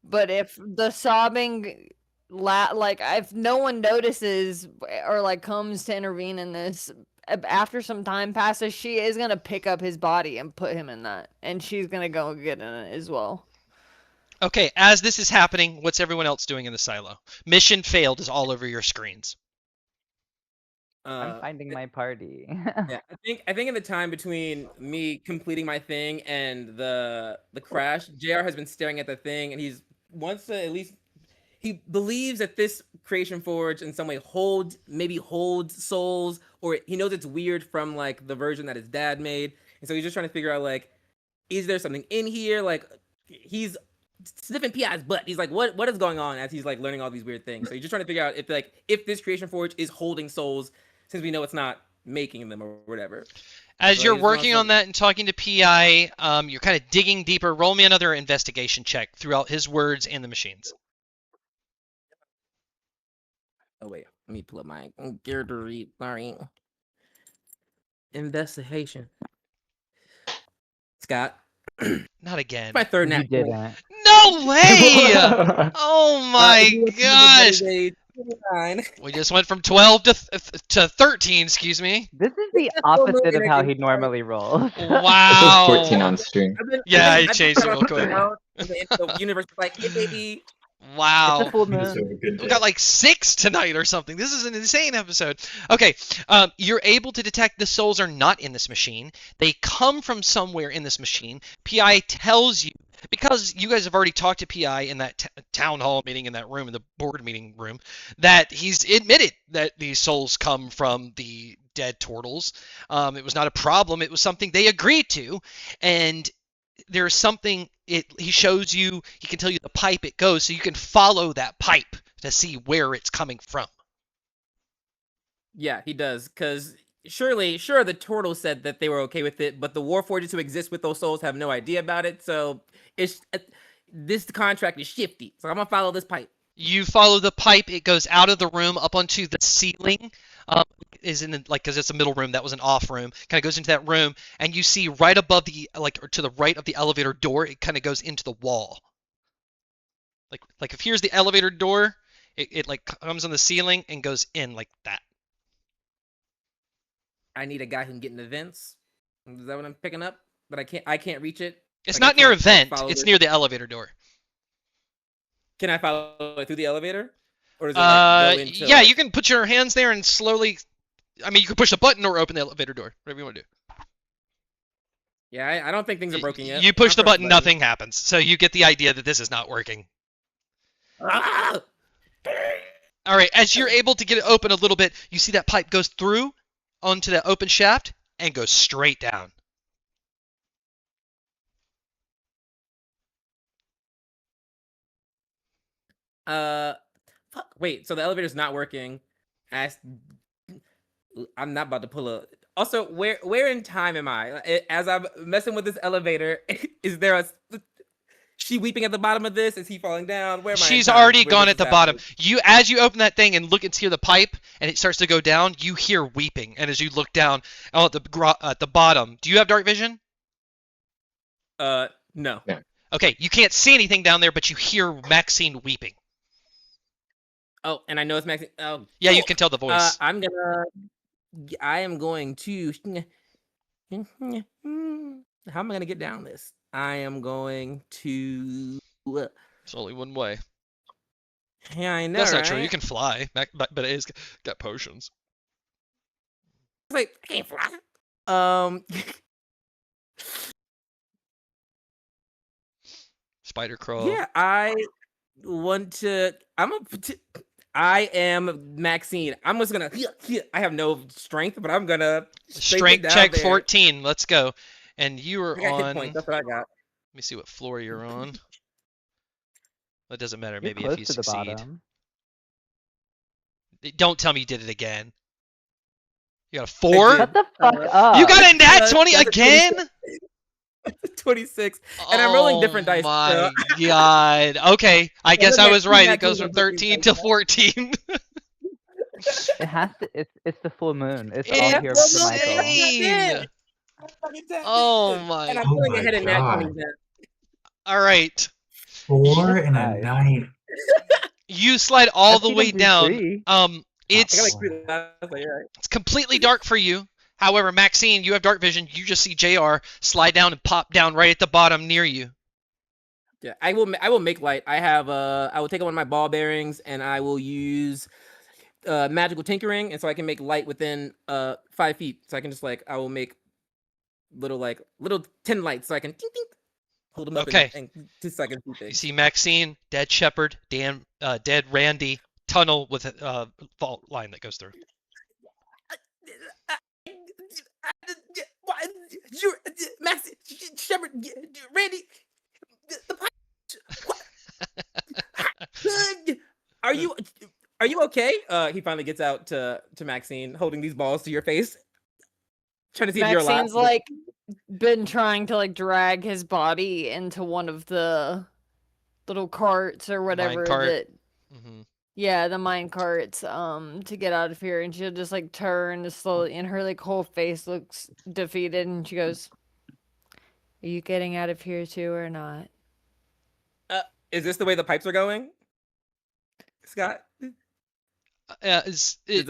But if the sobbing like if no one notices or like comes to intervene in this after some time passes, she is gonna pick up his body and put him in that, and she's gonna go get in it as well. Okay, as this is happening, what's everyone else doing in the silo? Mission failed is all over your screens. I'm finding my party. Yeah, I think in the time between me completing my thing and the crash, JR has been staring at the thing, and he's wants to at least he believes that this creation forge in some way holds souls, or he knows it's weird from like the version that his dad made, and so he's just trying to figure out like, is there something in here? Like he's sniffing PI's butt. He's like, what is going on as he's like learning all these weird things. So he's just trying to figure out if this creation forge is holding souls, since we know it's not making them or whatever. As So you're he's going working on that and talking to PI, you're kind of digging deeper. Roll me another investigation check throughout his words and the machines. Oh wait, let me pull up my gear to read. Sorry. Investigation. Scott. Not again. My third You nat. didn't. No way! Oh my gosh! 29. We just went from 12 to 13, excuse me. This is the opposite of how he normally rolls. This Wow. was 14 on stream. Yeah, I've he been changed it real quick. The universe was like, hey baby. Wow. It's a full You just moon. have a good We day. got like 6 tonight or something. This is an insane episode. Okay, you're able to detect the souls are not in this machine. They come from somewhere in this machine. PI tells you, because you guys have already talked to PI in that town hall meeting in that room, in the board meeting room, that he's admitted that these souls come from the dead turtles. It was not a problem. It was something they agreed to, and there's something he shows you, he can tell you the pipe it goes, so you can follow that pipe to see where it's coming from. Yeah, he does. Because sure, the turtle said that they were okay with it, but the warforges who exist with those souls have no idea about it. So it's this contract is shifty. So I'm gonna follow this pipe. You follow the pipe, it goes out of the room up onto the ceiling. Is in like, because it's a middle room, that was an off room, kind of goes into that room, and you see right above the or to the right of the elevator door, it kind of goes into the wall. Like if here's the elevator door, it like comes on the ceiling and goes in like that. I need a guy who can get in the vents. Is that what I'm picking up? But I can't reach it. It's Like, I not near a can't, like, vent, follow it's it? near the elevator door. Can I follow it through the elevator? Or does it like go into, Yeah, like- you can put your hands there and slowly. I mean, you can push the button or open the elevator door, whatever you want to do. Yeah, I don't think things are broken yet. You push I'll the press button, nothing happens. So you get the idea that this is not working. Ah! All right, as you're able to get it open a little bit, you see that pipe goes through onto that open shaft and goes straight down. Fuck. Wait, so the elevator's not working. I'm not about to pull a. Also, where in time am I? As I'm messing with this elevator, is there a? She weeping at the bottom of this? Is he falling down? Where am I? in She's time? already Where gone this at the is bottom. happening? As you open that thing and look and see the pipe, and it starts to go down, you hear weeping. And as you look down at the bottom, do you have dark vision? No. Okay, you can't see anything down there, but you hear Maxine weeping. Oh, and I know it's Maxine. Oh, Yeah, you cool. can tell the voice. I am going to. How am I gonna get down this? I am going to. There's only one way. Yeah, I know, That's not right? true. You can fly, but it is got potions. It's like I can't fly. Um, Spider crawl. yeah, I want to. I am Maxine. I'm just gonna. I have no strength, but I'm gonna Strength check 14. Let's go. And you are I got hit on. points. That's what I got. Let me see what floor you're on. That doesn't matter. You're Maybe close if you to the succeed. bottom. Don't tell me you did it again. You got a 4? Shut the fuck up. You got a nat 20 that's a again? 26, and I'm rolling different dice. Oh my god. Okay, I guess I was right. It goes from 13 to 14. It has to. It's the full moon. It's all here for Michael. Insane. Oh my. And I'm Oh going my ahead and God. nat 20 then. All right. 4 and a Nice. 9. You slide all I've the seen way him do down. 3. I got It's like 3 last, like, right. it's completely dark for you. However, Maxine, you have dark vision. You just see JR slide down and pop down right at the bottom near you. Yeah, I will make light. I will take one of my ball bearings and I will use magical tinkering, and so I can make light within 5 feet. So I can just I will make little 10 lights, so I can ding, ding, hold them up. Okay. And 2 seconds. You see Maxine, dead Shepherd, dead Randy, tunnel with a vault line that goes through. Max, Shepard, Randy, the pipe. Are you okay? He finally gets out to Maxine, holding these balls to your face, trying to see if you're alive. Maxine's been trying to drag his body into one of the little carts or whatever Minecart. that. Yeah, the mine carts, to get out of here, and she'll just turn slowly, and her whole face looks defeated, and she goes, "Are you getting out of here too, or not?" Is this the way the pipes are going, Scott?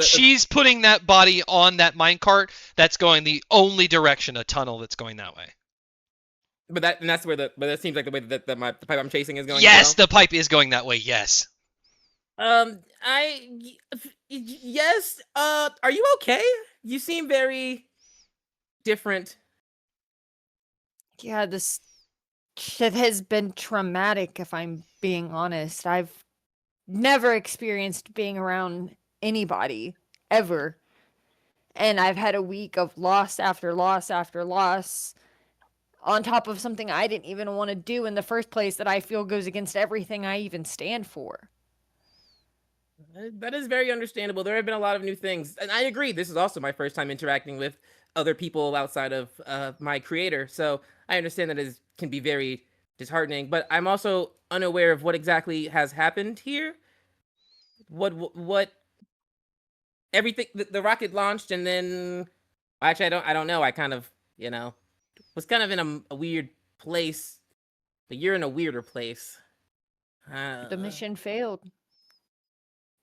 She's putting that body on that minecart that's going the only direction, a tunnel that's going that way. But that seems like the way that the pipe I'm chasing is going. Yes, the pipe is going that way. Yes. Yes. Are you okay? You seem very different. Yeah, this shit has been traumatic, if I'm being honest. I've never experienced being around anybody, ever. And I've had a week of loss after loss after loss, on top of something I didn't even want to do in the first place that I feel goes against everything I even stand for. That is very understandable. There have been a lot of new things, and I agree. This is also my first time interacting with other people outside of my creator, so I understand that it can be very disheartening. But I'm also unaware of what exactly has happened here. What everything the rocket launched, and then actually I don't know. I kind of was kind of in a weird place, but you're in a weirder place. The mission failed.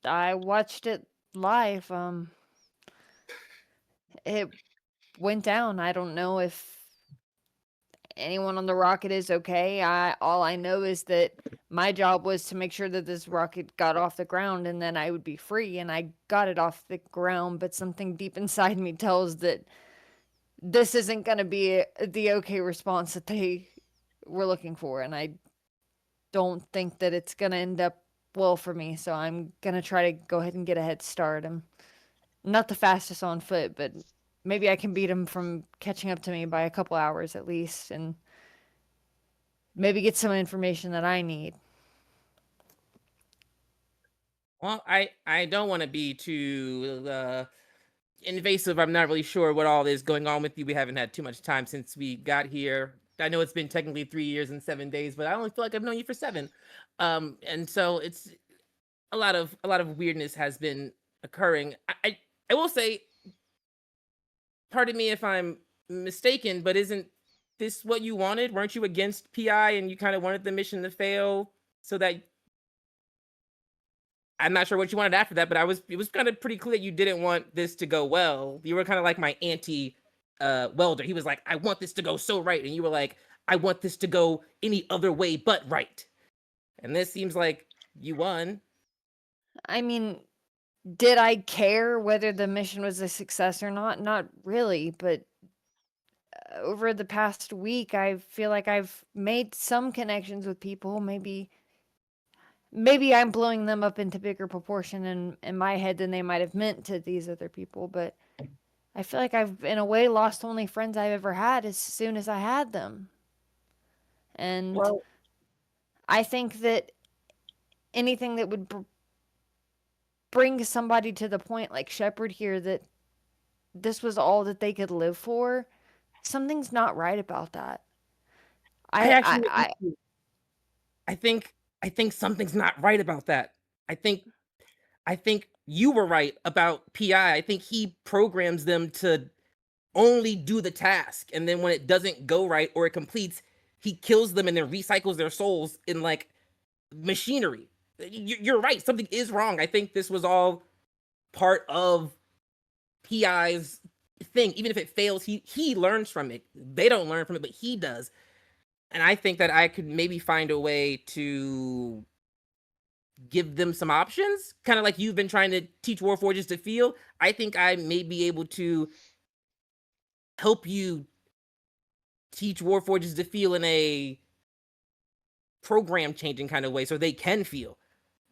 I watched it live. It went down. I don't know if anyone on the rocket is okay. All I know is that my job was to make sure that this rocket got off the ground, and then I would be free, and I got it off the ground, but something deep inside me tells that this isn't going to be the okay response that they were looking for, and I don't think that it's going to end up well for me, so I'm going to try to go ahead and get a head start. I'm not the fastest on foot, but maybe I can beat him from catching up to me by a couple hours at least, and maybe get some information that I need. Well, I don't want to be too invasive. I'm not really sure what all is going on with you. We haven't had too much time since we got here. I know it's been technically 3 years and 7 days, but I only feel like I've known you for 7. And so it's a lot of weirdness has been occurring. I will say, pardon me if I'm mistaken, but isn't this what you wanted? Weren't you against PI and you kind of wanted the mission to fail so that I'm not sure what you wanted after that, but it was kind of pretty clear you didn't want this to go well. You were kind of like my anti welder. He was like, I want this to go so right. And you were like, I want this to go any other way but right. And this seems like you won. I mean, did I care whether the mission was a success or not? Not really, but over the past week, I feel like I've made some connections with people. Maybe I'm blowing them up into bigger proportion in my head than they might have meant to these other people, but I feel like I've, in a way, lost only friends I've ever had as soon as I had them. And Well, I think that anything that would bring somebody to the point like Shepard here that this was all that they could live for, something's not right about that. I think something's not right about that. I think you were right about PI. I think he programs them to only do the task, and then when it doesn't go right or it completes, he kills them and then recycles their souls in like machinery. You're right. Something is wrong. I think this was all part of PI's thing. Even if it fails, he learns from it. They don't learn from it, but he does. And I think that I could maybe find a way to give them some options, kind of like you've been trying to teach Warforges to feel. I think I may be able to help you teach Warforges to feel in a program changing kind of way so they can feel.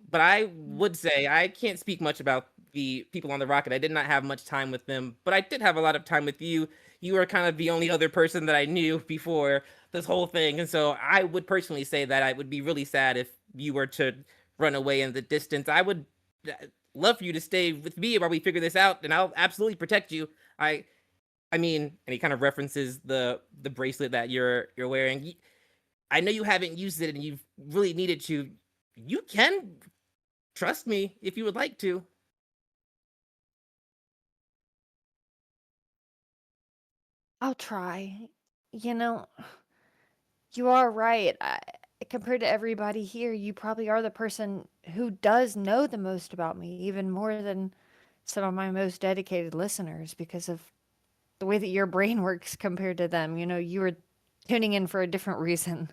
But I would say I can't speak much about the people on the rocket. I did not have much time with them, but I did have a lot of time with you. You were kind of the only other person that I knew before this whole thing. And so I would personally say that I would be really sad if you were to run away in the distance. I would love for you to stay with me while we figure this out, and I'll absolutely protect you. I mean, and he kind of references the bracelet that you're wearing. I know you haven't used it and you've really needed to. You can trust me if you would like to. I'll try. You are right. Compared to everybody here, you probably are the person who does know the most about me, even more than some of my most dedicated listeners, because of the way that your brain works compared to them. You were tuning in for a different reason.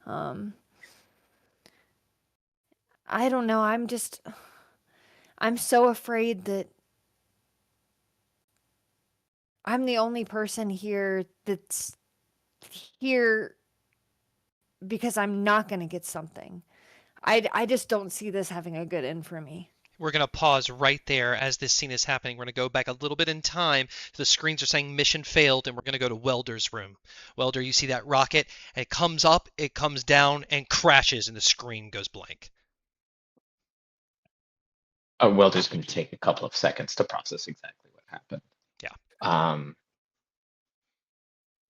I don't know. I'm so afraid that I'm the only person here that's here because I'm not going to get something. I just don't see this having a good end for me. We're going to pause right there as this scene is happening. We're going to go back a little bit in time. The screens are saying mission failed, and we're going to go to Welder's room. Welder, you see that rocket? It comes up, it comes down, and crashes, and the screen goes blank. Welder's going to take a couple of seconds to process exactly what happened. Yeah.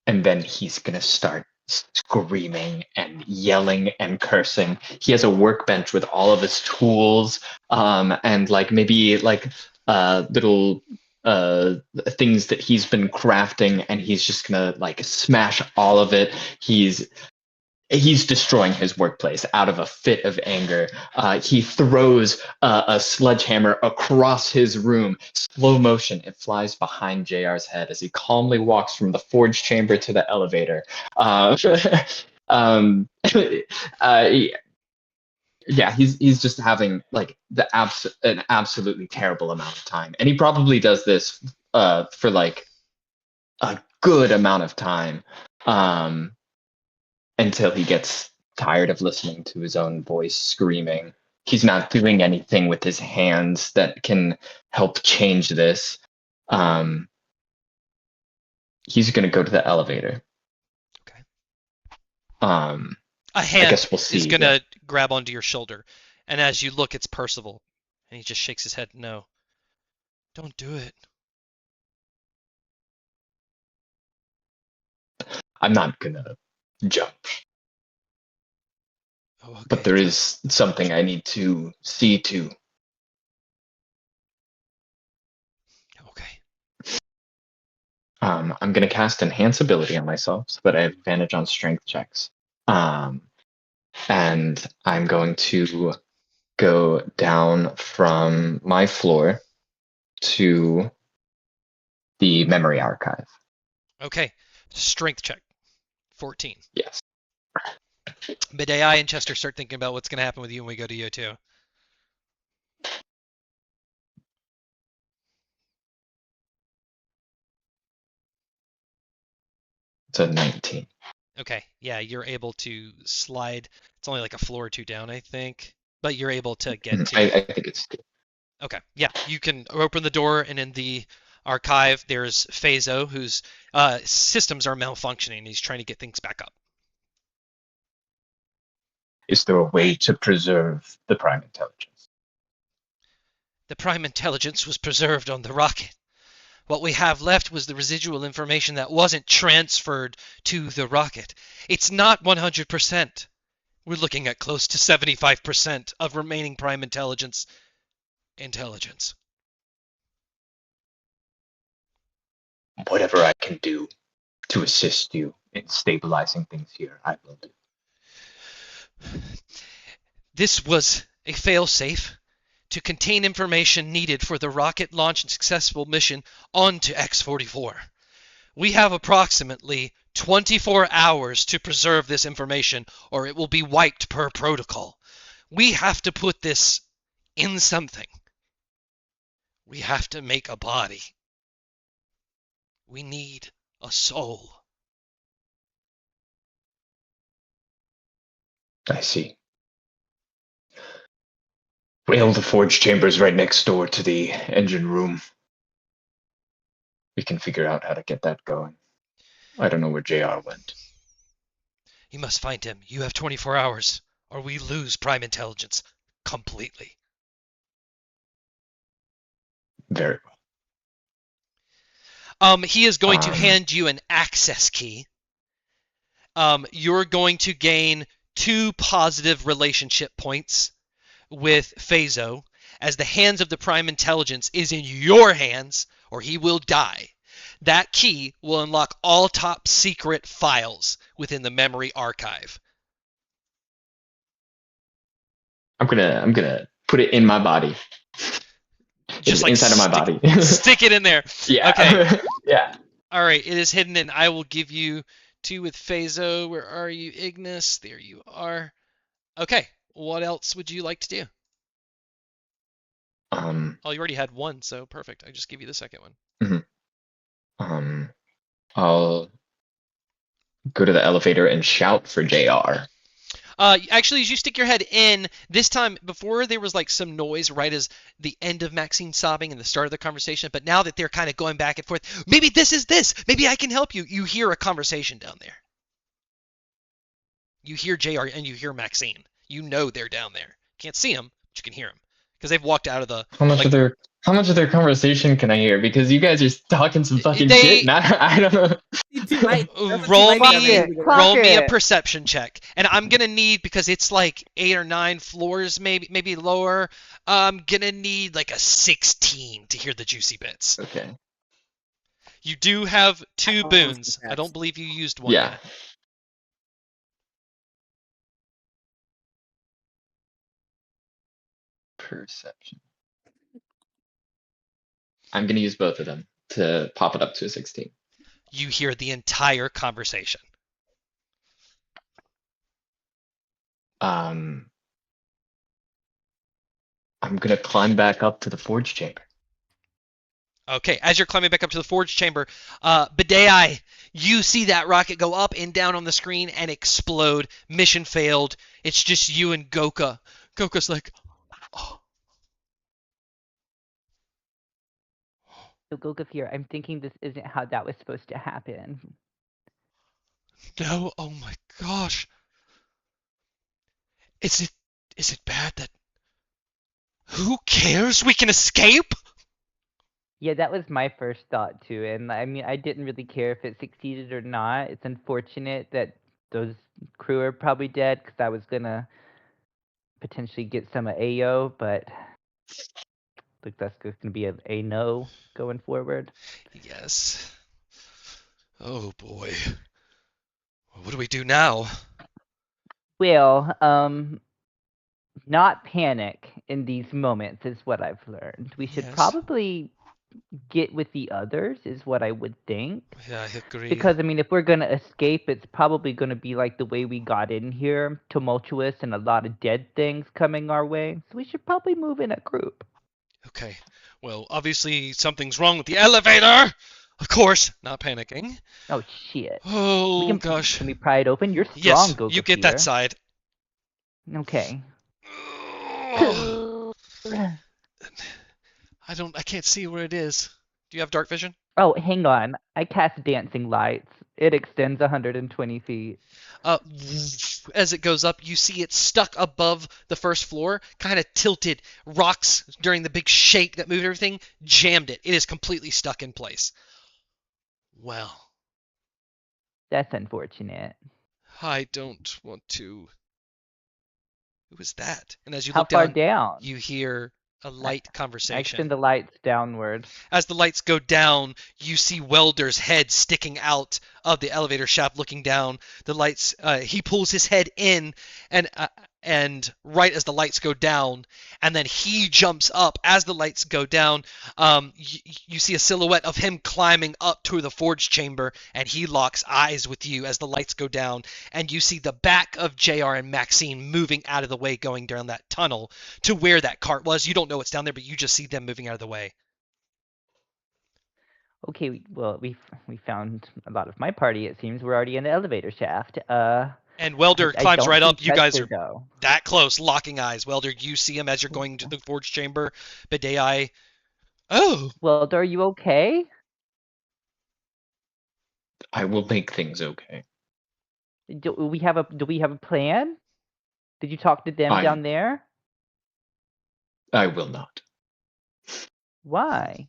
And then he's going to start screaming and yelling and cursing. He has a workbench with all of his tools, and like maybe like little things that he's been crafting, and he's just gonna like smash all of it. He's destroying his workplace out of a fit of anger. He throws a sledgehammer across his room. Slow motion, it flies behind JR's head as he calmly walks from the forge chamber to the elevator. Yeah, he's just having like an absolutely terrible amount of time. And he probably does this for like a good amount of time. Until he gets tired of listening to his own voice screaming. He's not doing anything with his hands that can help change this. He's going to go to the elevator. Okay. A hand I guess we'll see. is going to grab onto your shoulder. And as you look, it's Percival. And he just shakes his head, no. Don't do it. I'm not going to jump. Oh, okay. But there is something I need to see to. Okay. I'm going to cast Enhance Ability on myself so that I have advantage on strength checks. And I'm going to go down from my floor to the memory archive. Okay. Strength check. 14. Yes. Medei and Chester start thinking about what's going to happen with you when we go to U2. It's a 19. Okay, yeah, you're able to slide. It's only like a floor or two down, I think, but you're able to get to. I think it's 2. Okay, yeah, you can open the door, and in the archive, there's Phaso, whose systems are malfunctioning. He's trying to get things back up. Is there a way to preserve the prime intelligence? The prime intelligence was preserved on the rocket. What we have left was the residual information that wasn't transferred to the rocket. It's not 100%. We're looking at close to 75% of remaining prime intelligence. Whatever I can do to assist you in stabilizing things here, I will do. This was a failsafe to contain information needed for the rocket launch and successful mission onto X-44. We have approximately 24 hours to preserve this information, or it will be wiped per protocol. We have to put this in something. We have to make a body. We need a soul. I see. Well, the forge chamber's right next door to the engine room. We can figure out how to get that going. I don't know where JR went. You must find him. You have 24 hours, or we lose prime intelligence completely. Very well. He is going to hand you an access key. You're going to gain 2 positive relationship points with Phaso, as the hands of the prime intelligence is in your hands, or he will die. That key will unlock all top secret files within the memory archive. I'm gonna put it in my body. Just like inside of my body. Stick it in there. Yeah. Okay. Yeah. All right. It is hidden, and I will give you 2 with Phaso. Where are you, Ignis? There you are. Okay. What else would you like to do? Oh, you already had 1, so perfect. I just give you the second one. Mm-hmm. I'll go to the elevator and shout for JR. Actually, as you stick your head in, this time, before there was like some noise right as the end of Maxine sobbing and the start of the conversation, but now that they're kind of going back and forth, maybe this is this, maybe I can help you, you hear a conversation down there. You hear JR and you hear Maxine. You know they're down there. Can't see them, but you can hear them because they've walked out of the. How much of their conversation can I hear? Because you guys are talking some fucking shit, and I don't know. Roll me a perception check, and I'm gonna need, because it's like 8 or 9 floors, maybe lower. I'm gonna need like a 16 to hear the juicy bits. Okay. You do have 2 boons. I don't believe you used one. Yeah. Perception. I'm going to use both of them to pop it up to a 16. You hear the entire conversation. I'm going to climb back up to the forge chamber. Okay, as you're climbing back up to the forge chamber, Bidei, you see that rocket go up and down on the screen and explode. Mission failed. It's just you and Goka. Goka's like, oh. So Goka Fear, I'm thinking this isn't how that was supposed to happen. No, oh my gosh. Is it bad that... Who cares? We can escape? Yeah, that was my first thought too, and I mean, I didn't really care if it succeeded or not. It's unfortunate that those crew are probably dead, because I was gonna potentially get some of AO, but I think that's going to be a no going forward. Yes. Oh boy. What do we do now? Well, not panic in these moments is what I've learned. We should Yes. probably get with the others is what I would think. Yeah, I agree. Because, I mean, if we're going to escape, it's probably going to be like the way we got in here, tumultuous and a lot of dead things coming our way. So we should probably move in a group. Okay. Well, obviously something's wrong with the elevator. Of course, not panicking. Oh, shit. Oh, gosh. Can we pry it open? You're strong, Yes, Gokafir. you get that side. Okay. I can't see where it is. Do you have dark vision? Oh, hang on. I cast Dancing Lights. It extends 120 feet. As it goes up, you see it stuck above the first floor, kind of tilted. Rocks during the big shake that moved everything jammed it. It is completely stuck in place. Well, That's unfortunate. I don't want to. Who was that? And as you How look far down, down? you hear a light I conversation. extend the lights downward. As the lights go down, you see Welder's head sticking out of the elevator shaft, looking down. The lights. He pulls his head in, and right as the lights go down, and then he jumps up. As the lights go down, you see a silhouette of him climbing up to the forge chamber, and he locks eyes with you as the lights go down, and you see the back of JR and Maxine moving out of the way, going down that tunnel to where that cart was. You don't know what's down there, but you just see them moving out of the way. Okay, well, we found a lot of my party, it seems. We're already in the elevator shaft. And Welder I climbs don't right up. see You guys Chester, are though. that close, locking eyes. Welder, you see him as you're going to the forge chamber. Bidei. Oh, Welder, are you okay? I will make things okay. Do we have a plan? Did you talk to them down there? I will not. Why?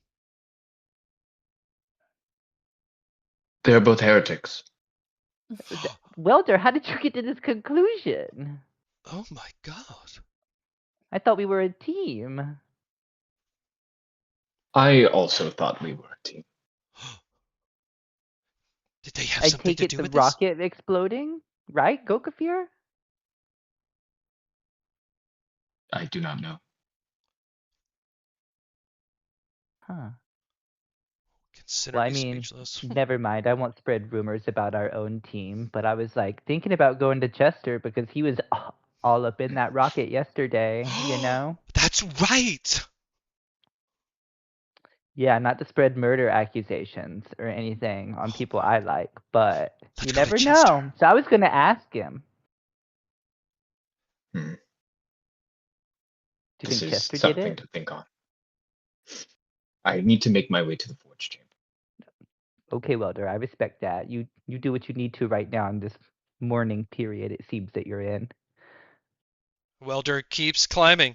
They're both heretics. Welder, how did you get to this conclusion? oh my God. I thought we were a team. I also thought we were a team. Did they have I something take to it do the with rocket exploding, right, Gokafir? I do not know. Huh. this? Consider Well, I me mean, speechless. never mind. I won't spread rumors about our own team, but I was like thinking about going to Chester because he was all up in that rocket yesterday, you know? That's right. Yeah, not to spread murder accusations or anything on people I like, but Let's you go to never Chester. know. So I was going to ask him. Hmm. Do you This think is Chester did something it? to think on. I need to make my way to the forge chamber. Okay, Welder, I respect that. You do what you need to right now in this mourning period it seems that you're in. Welder keeps climbing.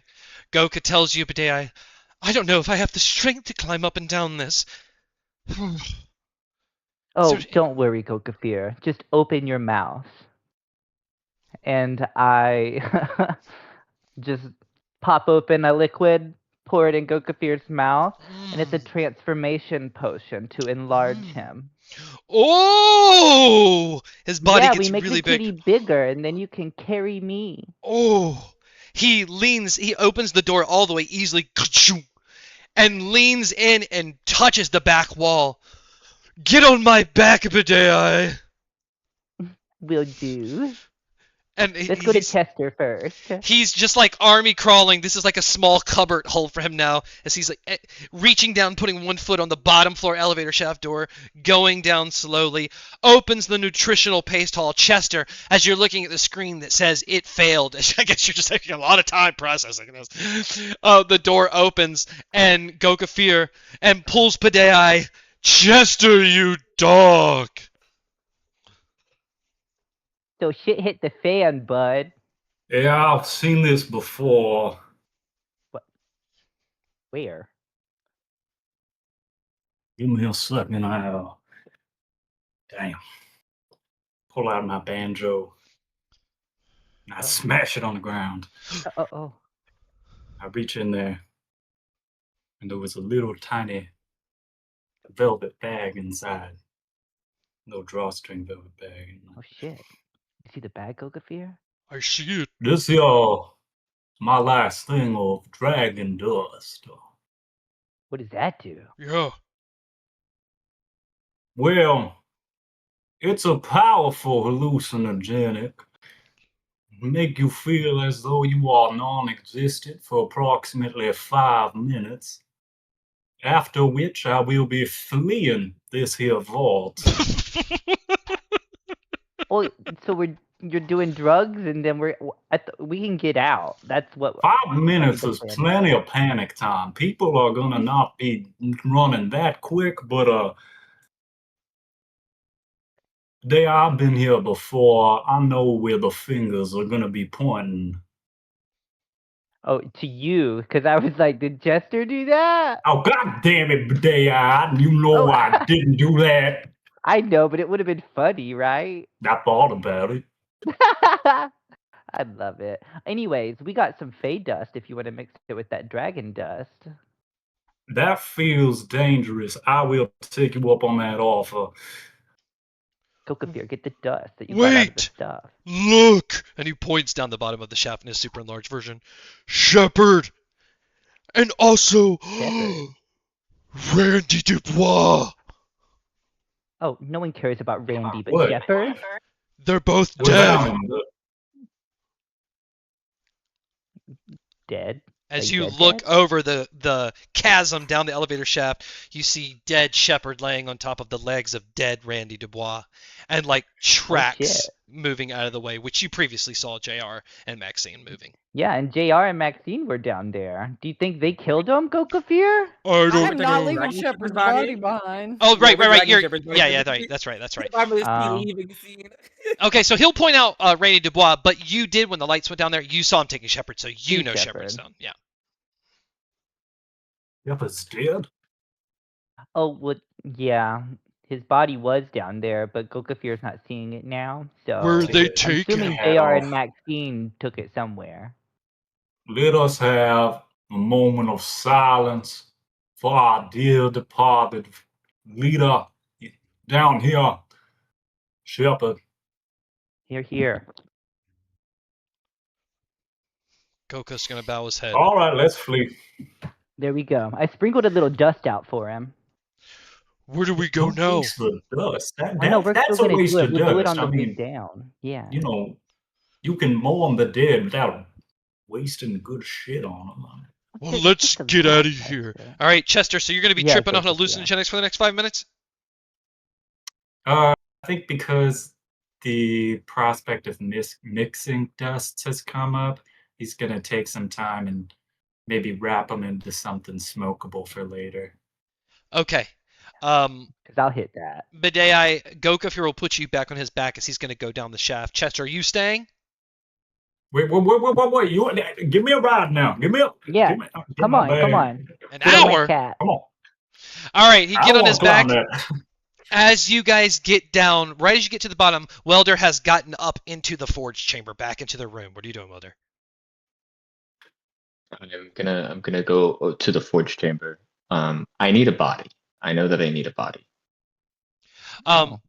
Goka tells you, Bidei, I don't know if I have the strength to climb up and down this. Oh, there- don't worry, Gokafir. Just open your mouth. And I just pop open a liquid, pour it in Gokafir's mouth, and it's a transformation potion to enlarge him. Oh! His body Yeah, gets we make really the kitty big. bigger, and then you can carry me. Oh! He opens the door all the way easily, and leans in and touches the back wall. Get on my back, Bidei! Will do. And Let's go to Chester first. He's just like army crawling. This is like a small cupboard hole for him now, as he's like reaching down, putting one foot on the bottom floor elevator shaft door, going down slowly, opens the nutritional paste hall. Chester, as you're looking at the screen that says it failed, I guess you're just taking a lot of time processing this. The door opens, and Gokafir and pulls Bidei. Chester, you dog! So shit hit the fan, bud. Yeah, I've seen this before. What? Where? Give me a second. Damn. Pull out my banjo. And I smash it on the ground. Oh. I reach in there, and there was a little tiny velvet bag inside. Little drawstring velvet bag. Oh shit. You see the bag, Gokafir? I see it. This your my last thing of dragon dust. What does that do? Yeah. Well, it's a powerful hallucinogenic. Make you feel as though you are non-existent for approximately 5 minutes. After which I will be fleeing this here vault. Well, so you're doing drugs, and then we can get out. That's what 5 minutes the is plan is. plenty of panic time. People are gonna not be running that quick, but I've been here before. I know where the fingers are gonna be pointing. Oh, to you, because I was like, did Jester do that? Oh, god damn it, Day-Eyed. You know Oh. I didn't do that. I know, but it would have been funny, right? I thought about it. I love it. Anyways, we got some Fey dust if you want to mix it with that dragon dust. That feels dangerous. I will take you up on that offer. Kokafir, get the dust that you got out of the Wait! stuff. Look! And he points down the bottom of the shaft in his super enlarged version. Shepard! And also Shepard. Randy Dubois! Oh, no one cares about Randy, but What? Shepard? They're both What's dead! happening? Dead. As Like you dead, look dead? over the chasm down the elevator shaft, you see dead Shepard laying on top of the legs of dead Randy Dubois, and like tracks shit. moving out of the way, which you previously saw JR and Maxine moving. Yeah, and JR and Maxine were down there. Do you think they killed him, Kokafir? I I'm know. not leaving Dragging Shepard's Shepard's body body? behind. Oh, Yeah, right. we're dragging You're, Shepard's body. yeah, that's right. I'm really Oh. leaving scene. Okay, so he'll point out Randy Dubois, but you did when the lights went down there. You saw him taking Shepard, so you See know Shepard. Shepard's down. Yeah. Yep, it's dead. Oh, well, yeah. His body was down there, but Kokafir's not seeing it now, so... Were they I'm taken? assuming Head JR off. and Maxine took it somewhere. Let us have a moment of silence for our dear departed leader down here, Shepard. Here. Coco's gonna bow his head. All right, let's flee. There we go. I sprinkled a little dust out for him. Where do we go Don't now? waste the dust. I know, we're That's still a gonna waste do it. of We'll do it dust. on the I way mean, down. Yeah. you know, you can mourn the dead without wasting good shit on them. Well, Just- let's just a get little out of dust, here. yeah. All right, Chester. So you're gonna be Yeah, tripping on Coco, yeah. hallucinogenics for the next 5 minutes? I think because the prospect of mixing dusts has come up, he's gonna take some time and maybe wrap them into something smokable for later. Okay. Because I'll hit that. Bidei, Gokafir will put you back on his back as he's gonna go down the shaft. Chester, are you staying? Wait! You give me a ride now. Give me a Yeah, give me, get Come my on. bag. An Get on my hour? cat. Come on. All right, he I get don't on wanna his back. climb that. As you guys get down, right as you get to the bottom, Welder has gotten up into the forge chamber, back into the room. What are you doing, Welder? I'm gonna go to the forge chamber. I need a body. I know that I need a body.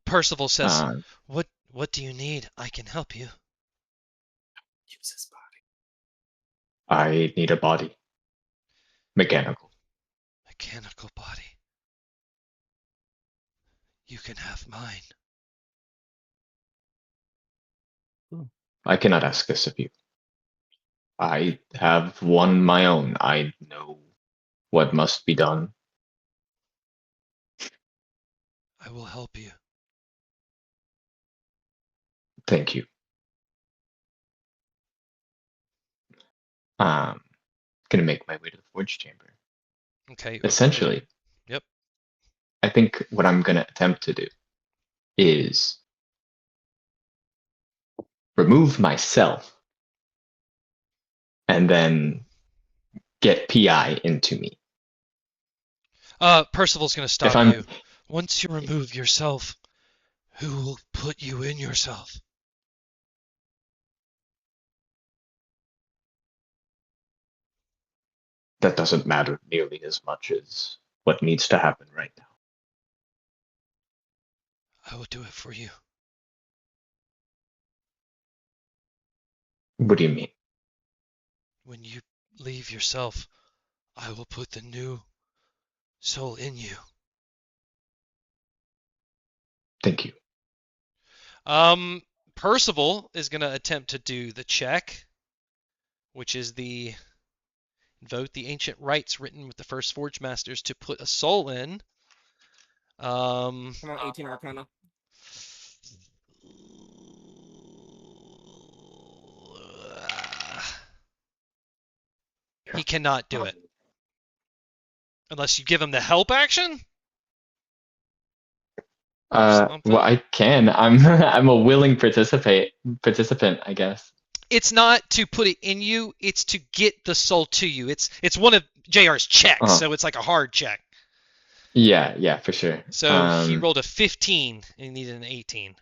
Percival says, Um, What do you need? I can help you. Use his body. I need a body. Mechanical. Mechanical body. You can have mine. I cannot ask this of you. I have one my own. I know what must be done. I will help you. Thank you. Gonna make my way to the forge chamber. Okay. Essentially, Yep. I think what I'm gonna attempt to do is remove myself and then get PI into me. Percival's gonna If stop I'm you. Once you remove yourself, who will put you in yourself? that doesn't matter nearly as much as what needs to happen right now. I will do it for you. What do you mean? When you leave yourself, I will put the new soul in you. Thank you. Percival is going to attempt to do the check, which is the invoke the ancient rites written with the first Forge Masters to put a soul in. Come on, 18 Arcana. He cannot do it. Unless you give him the help action? Well, I can. I'm a willing participant, I guess. It's not to put it in you, it's to get the soul to you. It's one of JR's checks, so it's like a hard check. Yeah, for sure. So he rolled a 15 and he needed an 18.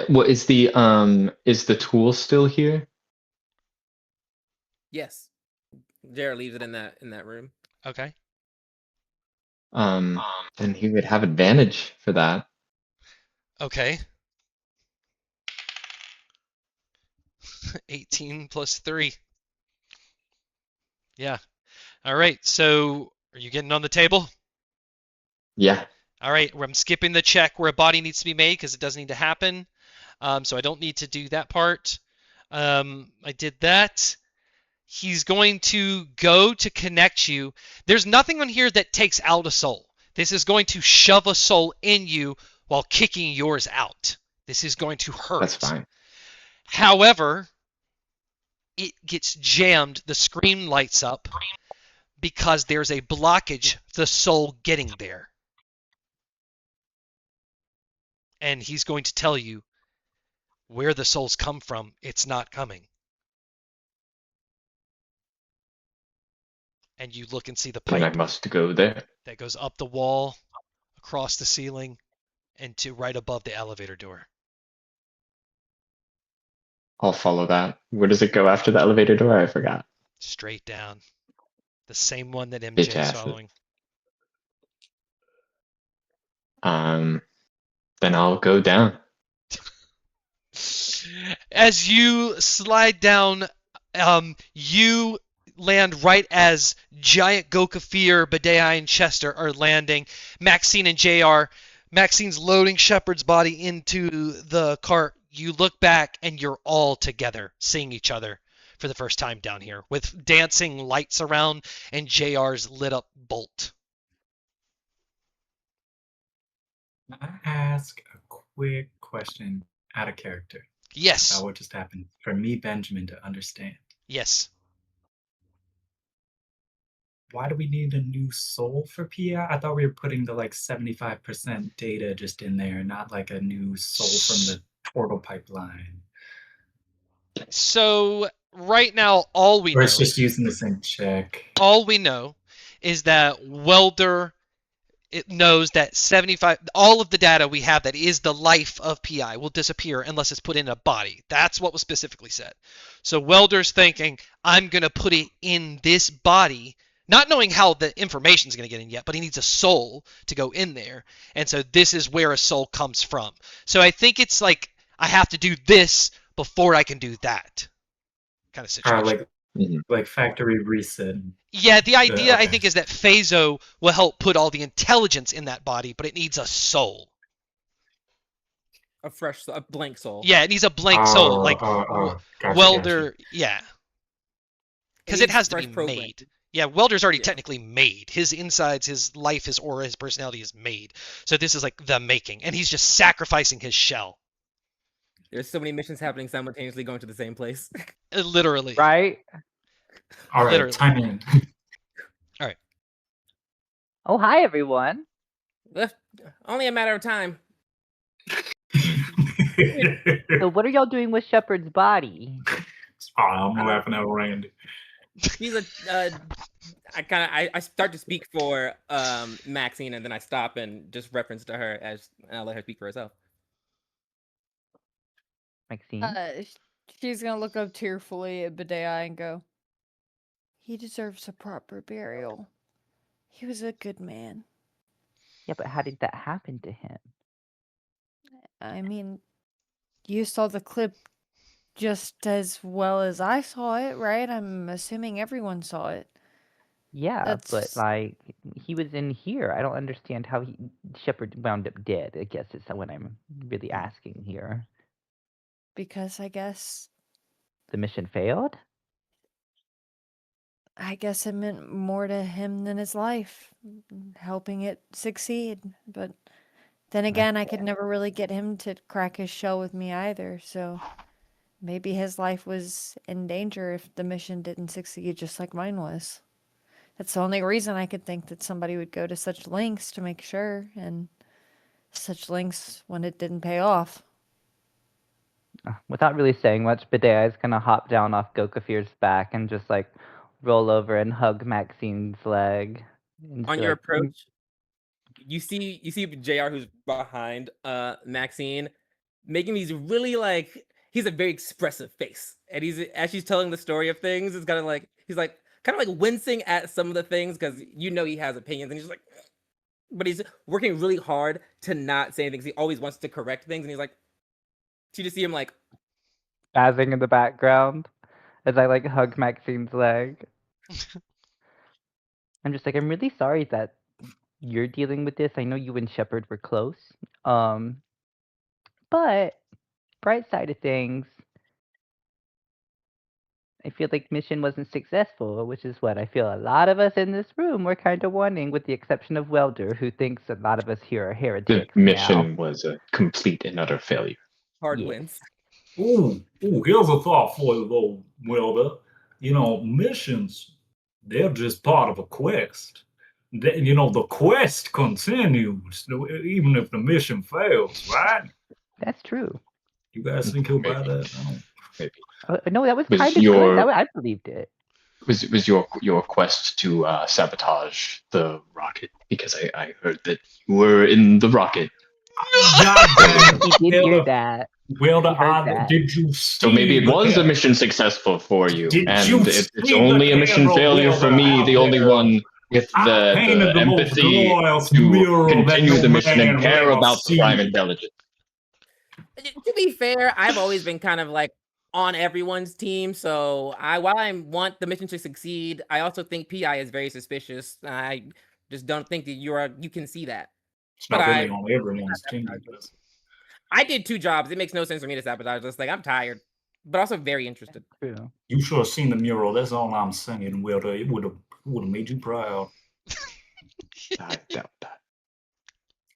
What is the tool still here? Yes. JR leaves it in that room. Okay. Then he would have advantage for that. Okay. 18 plus 3. Yeah. All right. So are you getting on the table? Yeah. All right. I'm skipping the check where a body needs to be made because it doesn't need to happen. So I don't need to do that part. I did that. He's going to go to connect you. There's nothing on here that takes out a soul. This is going to shove a soul in you while kicking yours out. This is going to hurt. That's fine. However, it gets jammed. The screen lights up because there's a blockage to the soul getting there. And he's going to tell you where the souls come from. It's not coming. And you look and see the pipe. And I must go there. That goes up the wall, across the ceiling, and to right above the elevator door. I'll follow that. Where does it go after the elevator door? I forgot. Straight down. The same one that MJ is following. Then I'll go down. As you slide down, you land right as Giant Gokafir, Badei, and Chester are landing. Maxine and JR. Maxine's loading Shepard's body into the cart. You look back and you're all together, seeing each other for the first time down here, with dancing lights around and JR's lit up bolt. I ask a quick question out of character. Yes. About what just happened. For me, Benjamin, to understand. Yes. Why do we need a new soul for PI? I thought we were putting the 75% data just in there, not like a new soul from the portal pipeline. So right now, all we know. Or it's just using the same check. All we know is that Welder. It knows that 75, all of the data we have that is the life of PI will disappear unless it's put in a body. That's what was specifically said. So Welder's thinking, I'm going to put it in this body, not knowing how the information is going to get in yet, but he needs a soul to go in there. And so this is where a soul comes from. So I think it's like, I have to do this before I can do that kind of situation. Like factory reset. Yeah, the idea, I think, is that Phaso will help put all the intelligence in that body, but it needs a soul. A blank soul. Yeah, it needs a blank soul. Like, Welder, yeah. Because it has to be made. Yeah, Welder's already technically made. His insides, his life, his aura, his personality is made. So this is like the making. And he's just sacrificing his shell. There's so many missions happening simultaneously going to the same place. Literally. Right? All right, Literally. time in. All right. Oh, hi, everyone. Only a matter of time. So what are y'all doing with Shepard's body? I'm laughing at Randy. He's I start to speak for Maxine, and then I stop and just reference to her and I'll let her speak for herself. Maxine? She's gonna look up tearfully at Badei and go, he deserves a proper burial. He was a good man. Yeah, but how did that happen to him? I mean, You saw the clip just as well as I saw it, right? I'm assuming everyone saw it. Yeah, but That's like he was in here. I don't understand how Shepard wound up dead. I guess is what I'm really asking here. because I guess The mission failed? it meant more to him than his life, helping it succeed. But then again, I could never really get him to crack his shell with me either, so maybe his life was in danger if the mission didn't succeed just like mine was. That's the only reason I could think that somebody would go to such lengths to make sure, and such lengths when it didn't pay off. Without really saying much, Bidea is gonna hop down off Gokafir's back and just like roll over and hug Maxine's leg. And just On be your like, approach, you see JR who's behind Maxine making these really like he's a very expressive face. And he's as she's telling the story of things, it's kind of like he's like kind of like wincing at some of the things because you know he has opinions and he's like but he's working really hard to not say anything. He always wants to correct things and he's like you just see him like spazzing in the background as I like hug Maxine's leg. I'm just like, I'm really sorry that you're dealing with this. I know you and Shepard were close. But bright side of things, I feel like mission wasn't successful, which is what I feel a lot of us in this room were kind of wanting, with the exception of Welder, who thinks a lot of us here are The heretics mission now. was a complete and utter failure. hard Yes. wins. Ooh, here's a thought for you, though, Wilder. You know, missions, they're just part of a quest. You know, the quest continues, even if the mission fails, right? That's true. You guys think he'll buy Maybe. that? I don't. Maybe. No, that was Was kind of your- good. I believed it. Was your quest to sabotage the rocket? Because I heard that you were in the rocket. He did hear that. Wilder, He heard that. did you see? So maybe it was a the mission successful for you, Did and you it's see only the a mission camera failure for Wilder me, out the only there? one with I painted the most empathy glorious to mural that continue no the mission and man care will ever about the prime see. intelligence. To be fair, I've always been kind of like on everyone's team. So while I want the mission to succeed, I also think PI is very suspicious. I just don't think that you can see that. It's But not really on everyone's team. I did 2 jobs. It makes no sense for me to sabotage this. Like I'm tired, but also very interested. True. You should have seen the mural. That's all I'm saying, Wilder. It would have made you proud. I doubt that.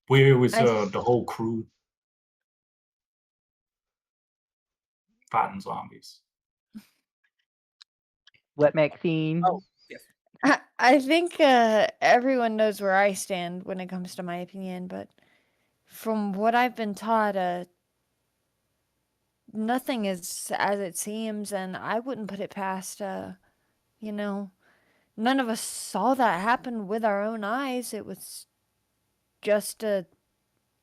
Where was the whole crew fighting zombies? What, Maxine? Oh, yes. I think everyone knows where I stand when it comes to my opinion, but from what I've been taught, nothing is as it seems, and I wouldn't put it past, you know, none of us saw that happen with our own eyes. It was just a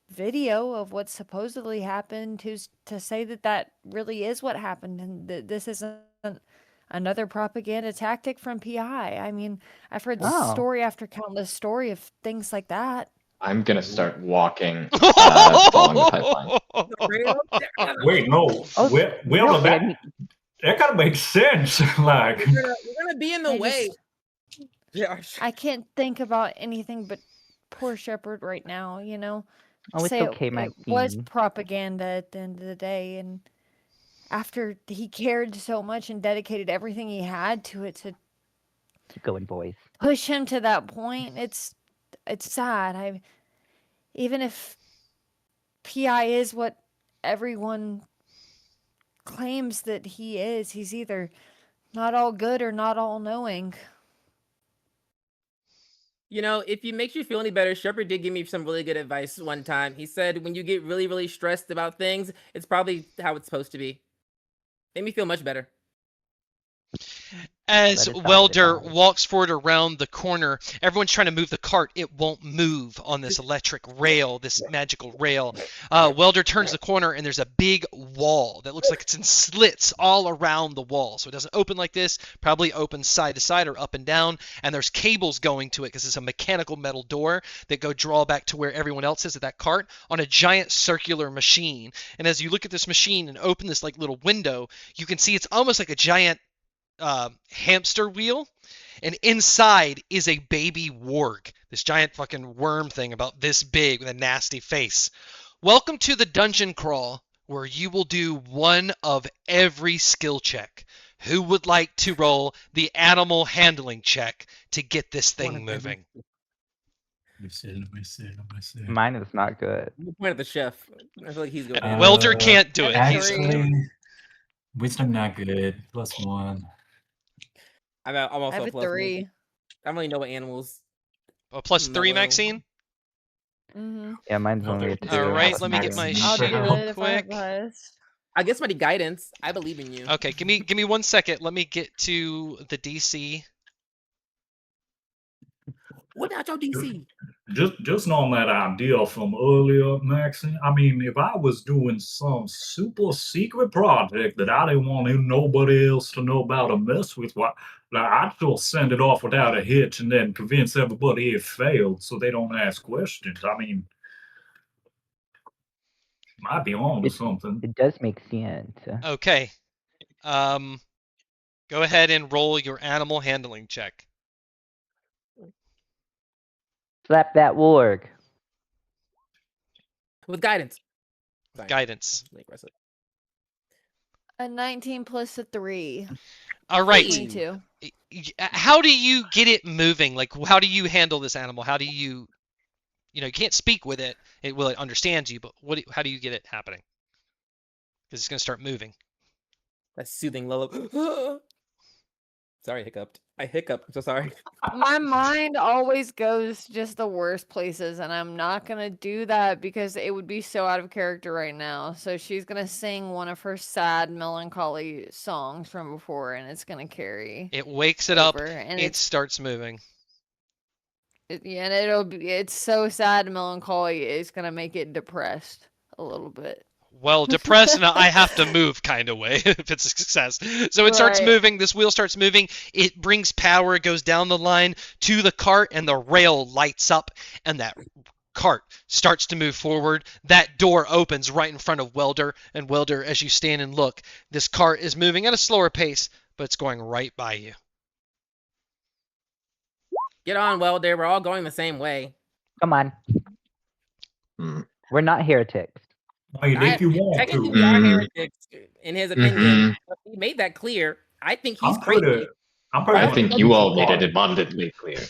video of what supposedly happened. Who's to say that that really is what happened, and this isn't another propaganda tactic from PI? I mean, I've heard story after countless story of things like that. I'm gonna start walking following the pipeline. Wait, no. That kind of makes sense. Like you're gonna be in the way. I can't think about anything but poor Shepard right now. You know. Oh, it's okay, Maxine. It was propaganda at the end of the day, and after he cared so much and dedicated everything he had to it to keep going, boys, push him to that point, it's sad. Even if PI is what everyone claims that he is, he's either not all good or not all knowing. You know, if it makes you feel any better, Shepard did give me some really good advice one time. He said, when you get really, really stressed about things, it's probably how it's supposed to be. Made me feel much better. As Let us Welder decide. walks forward around the corner, everyone's trying to move the cart. It won't move on this electric rail, this magical rail. Welder turns the corner, and there's a big wall that looks like it's in slits all around the wall. So it doesn't open like this, probably opens side to side or up and down. And there's cables going to it because it's a mechanical metal door that go draw back to where everyone else is at that cart on a giant circular machine. And as you look at this machine and open this like little window, you can see it's almost like a giant hamster wheel, and inside is a baby warg, this giant fucking worm thing about this big with a nasty face. Welcome to the dungeon crawl, where you will do one of every skill check. Who would like to roll the animal handling check to get this thing moving? Let me see. Mine is not good. You point at the chef. I feel like he's good. Welder can't do it. Actually, wisdom not good. +1. I'm also I have a plus 3. I don't really know what animals. Oh, +3, Mellow. Maxine? Mm-hmm. Yeah, mine's only a 2. All right, let me get my I'll do sheet it real if I have quick. the highest. I guess my guidance. I believe in you. Okay, give me 1 second. Let me get to the DC. What about your DC? Just on that idea from earlier, Maxine. I mean, if I was doing some super secret project that I didn't want nobody else to know about or mess with, I'd just send it off without a hitch and then convince everybody it failed so they don't ask questions. I mean, might be on to something. It does make sense. Okay. Go ahead and roll your animal handling check. Slap that warg. With guidance. Sorry. Guidance. A 19 plus a 3. All right. 22. How do you get it moving? Like, how do you handle this animal? How do you, you can't speak with it. It understand you, but how do you get it happening? Because it's going to start moving. That's soothing lullaby. Sorry, hiccuped. I hiccuped. I'm so sorry. My mind always goes just the worst places, and I'm not gonna do that because it would be so out of character right now. So she's gonna sing one of her sad, melancholy songs from before, and it's gonna carry. It wakes it up. And it starts moving. and it's so sad and melancholy. It's gonna make it depressed a little bit. Well, depressed and I have to move kind of way if it's a success. So it starts moving. This wheel starts moving. It brings power. It goes down the line to the cart, and the rail lights up, and that cart starts to move forward. That door opens right in front of Welder, and Welder, as you stand and look, this cart is moving at a slower pace, but it's going right by you. Get on, Welder. We're all going the same way. Come on. We're not heretics. If you want technically, to. we are heretics, in his opinion. But he made that clear. I think he's crazy. I think you all made it abundantly clear.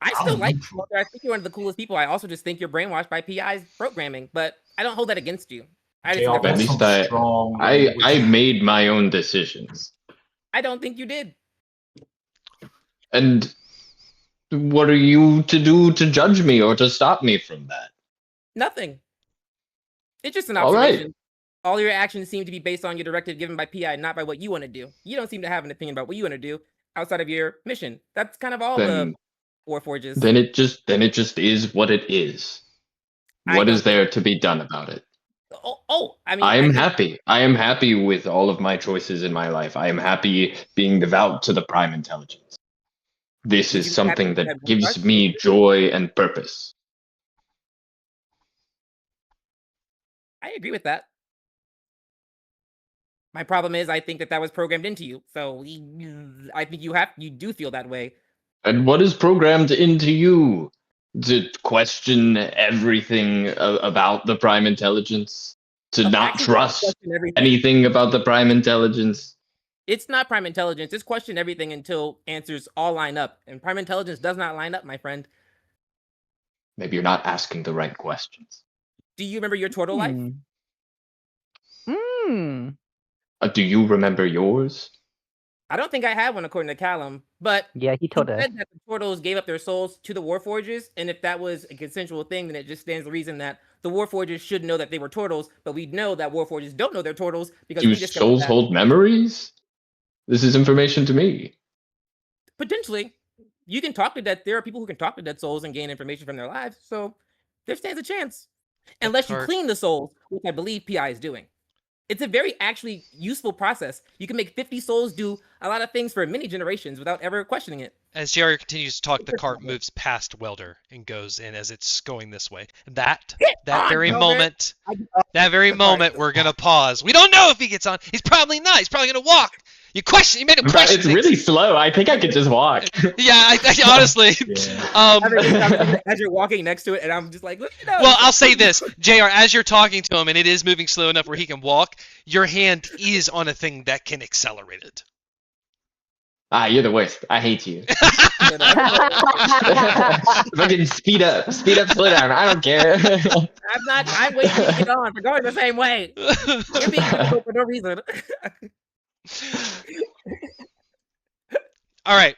I still like you, Walter. I think you're one of the coolest people. I also just think you're brainwashed by PI's programming, but I don't hold that against you. At least I made my own decisions. I don't think you did. And what are you to do to judge me or to stop me from that? Nothing. It's just an observation. All your actions seem to be based on your directive given by PI, not by what you want to do. You don't seem to have an opinion about what you want to do outside of your mission. That's kind of all the Warforges. Then it just is what it is. What is there to be done about it? I mean, I am happy. I am happy with all of my choices in my life. I am happy being devout to the Prime Intelligence. This is something that gives me joy and purpose. I agree with that. My problem is I think that was programmed into you. So I think you do feel that way. And what is programmed into you? To question everything about the Prime Intelligence? To not trust anything about the Prime Intelligence? It's not Prime Intelligence. It's question everything until answers all line up. And Prime Intelligence does not line up, my friend. Maybe you're not asking the right questions. Do you remember your turtle life? Do you remember yours? I don't think I had one, according to Callum. But yeah, he told us that the turtles gave up their souls to the Warforges, and if that was a consensual thing, then it just stands the reason that the Warforges should know that they were turtles. But we know that Warforges don't know they're turtles because do souls hold memories? This is information to me. Potentially, you can talk to dead. There are people who can talk to dead souls and gain information from their lives. So there stands a chance, unless you clean the souls, which I believe PI is doing. It's a very actually useful process. You can make 50 souls do a lot of things for many generations without ever questioning it. As JR continues to talk, the cart moves past Welder and goes in as it's going this way. That very moment, we're gonna pause. We don't know if he gets on. He's probably not. He's probably gonna walk. You made him question. It's really slow. I think I could just walk. Yeah, I honestly. As you're walking next to it, and I'm just like, look, Well, I'll say this, JR, as you're talking to him, and it is moving slow enough where he can walk, your hand is on a thing that can accelerate it. You're the worst. I hate you. Fucking speed up, slow down. I don't care. I'm waiting to get on. We're going the same way. You're being difficult for no reason. All right.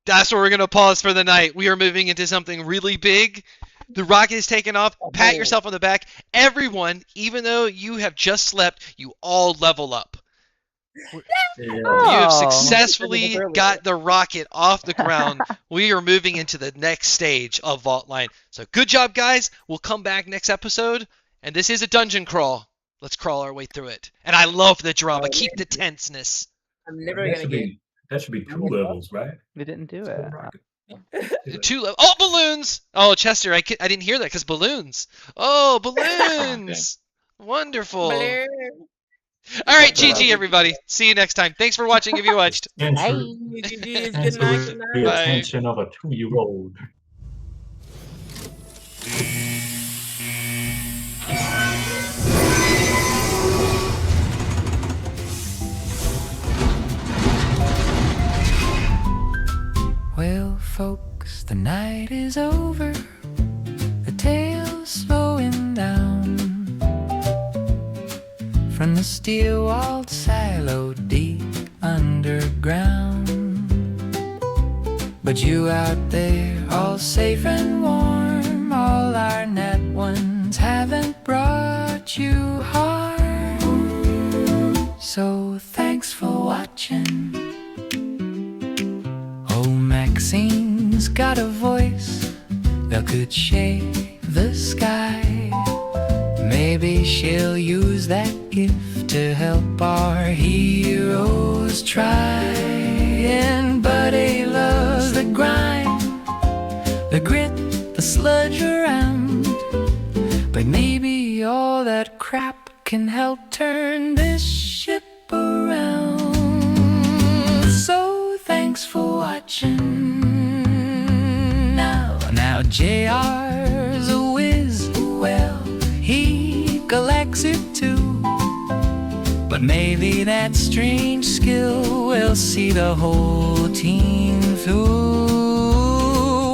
That's where we're going to pause for the night. We are moving into something really big. The rocket is taking off. Pat yourself on the back. Everyone, even though you have just slept, you all level up. You have successfully got the rocket off the ground. We are moving into the next stage of Vaultline. So good job, guys. We'll come back next episode. And this is a dungeon crawl. Let's crawl our way through it. And I love the drama. Keep the tenseness. I'm never going to get... That should be 2 levels, right? We didn't do it. 2 levels. Oh, balloons! Oh, Chester, I didn't hear that because balloons. Oh, balloons! Wonderful. Balloon. All right, GG, everybody. See you next time. Thanks for watching if you watched. Good night. The attention of a 2-year-old. Well, folks, the night is over. The tale's slowing down. From the steel-walled silo deep underground. But you out there, all safe and warm. All our net ones haven't brought you harm. So thanks for watching. Oh, Maxine's got a voice that could shake the sky. Maybe she'll use that gift to help our heroes try. And Buddy loves the grind, the grit, the sludge around. But maybe all that crap can help turn this ship around. So thanks for watching. Now JR's a whiz. Well, he collects it too. But maybe that strange skill will see the whole team through.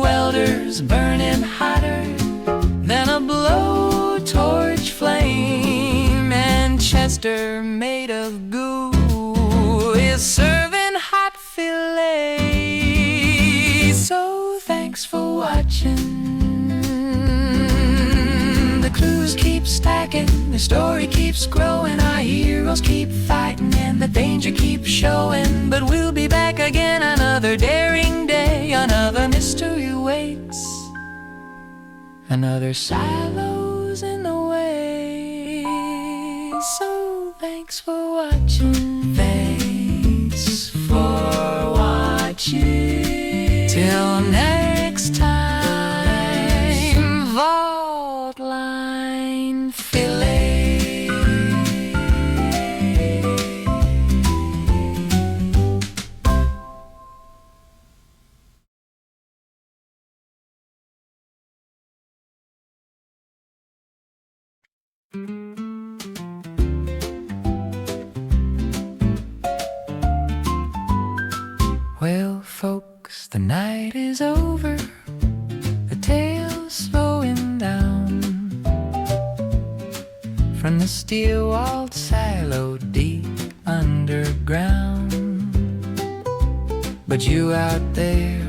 Welders burning hotter than a blowtorch flame. And Chester, made of goo, is serving hot filet. So thanks for watching. The clues keep stacking, the story keeps growing. Our heroes keep fighting and the danger keeps showing. But we'll be back again another daring day. Another mystery waits, another silos in the way. So thanks for watching. Thanks for watching. Till next time, Vaultline fillet. Well, folks, the night is over. The tale's slowing down. From the steel-walled silo deep underground. But you out there,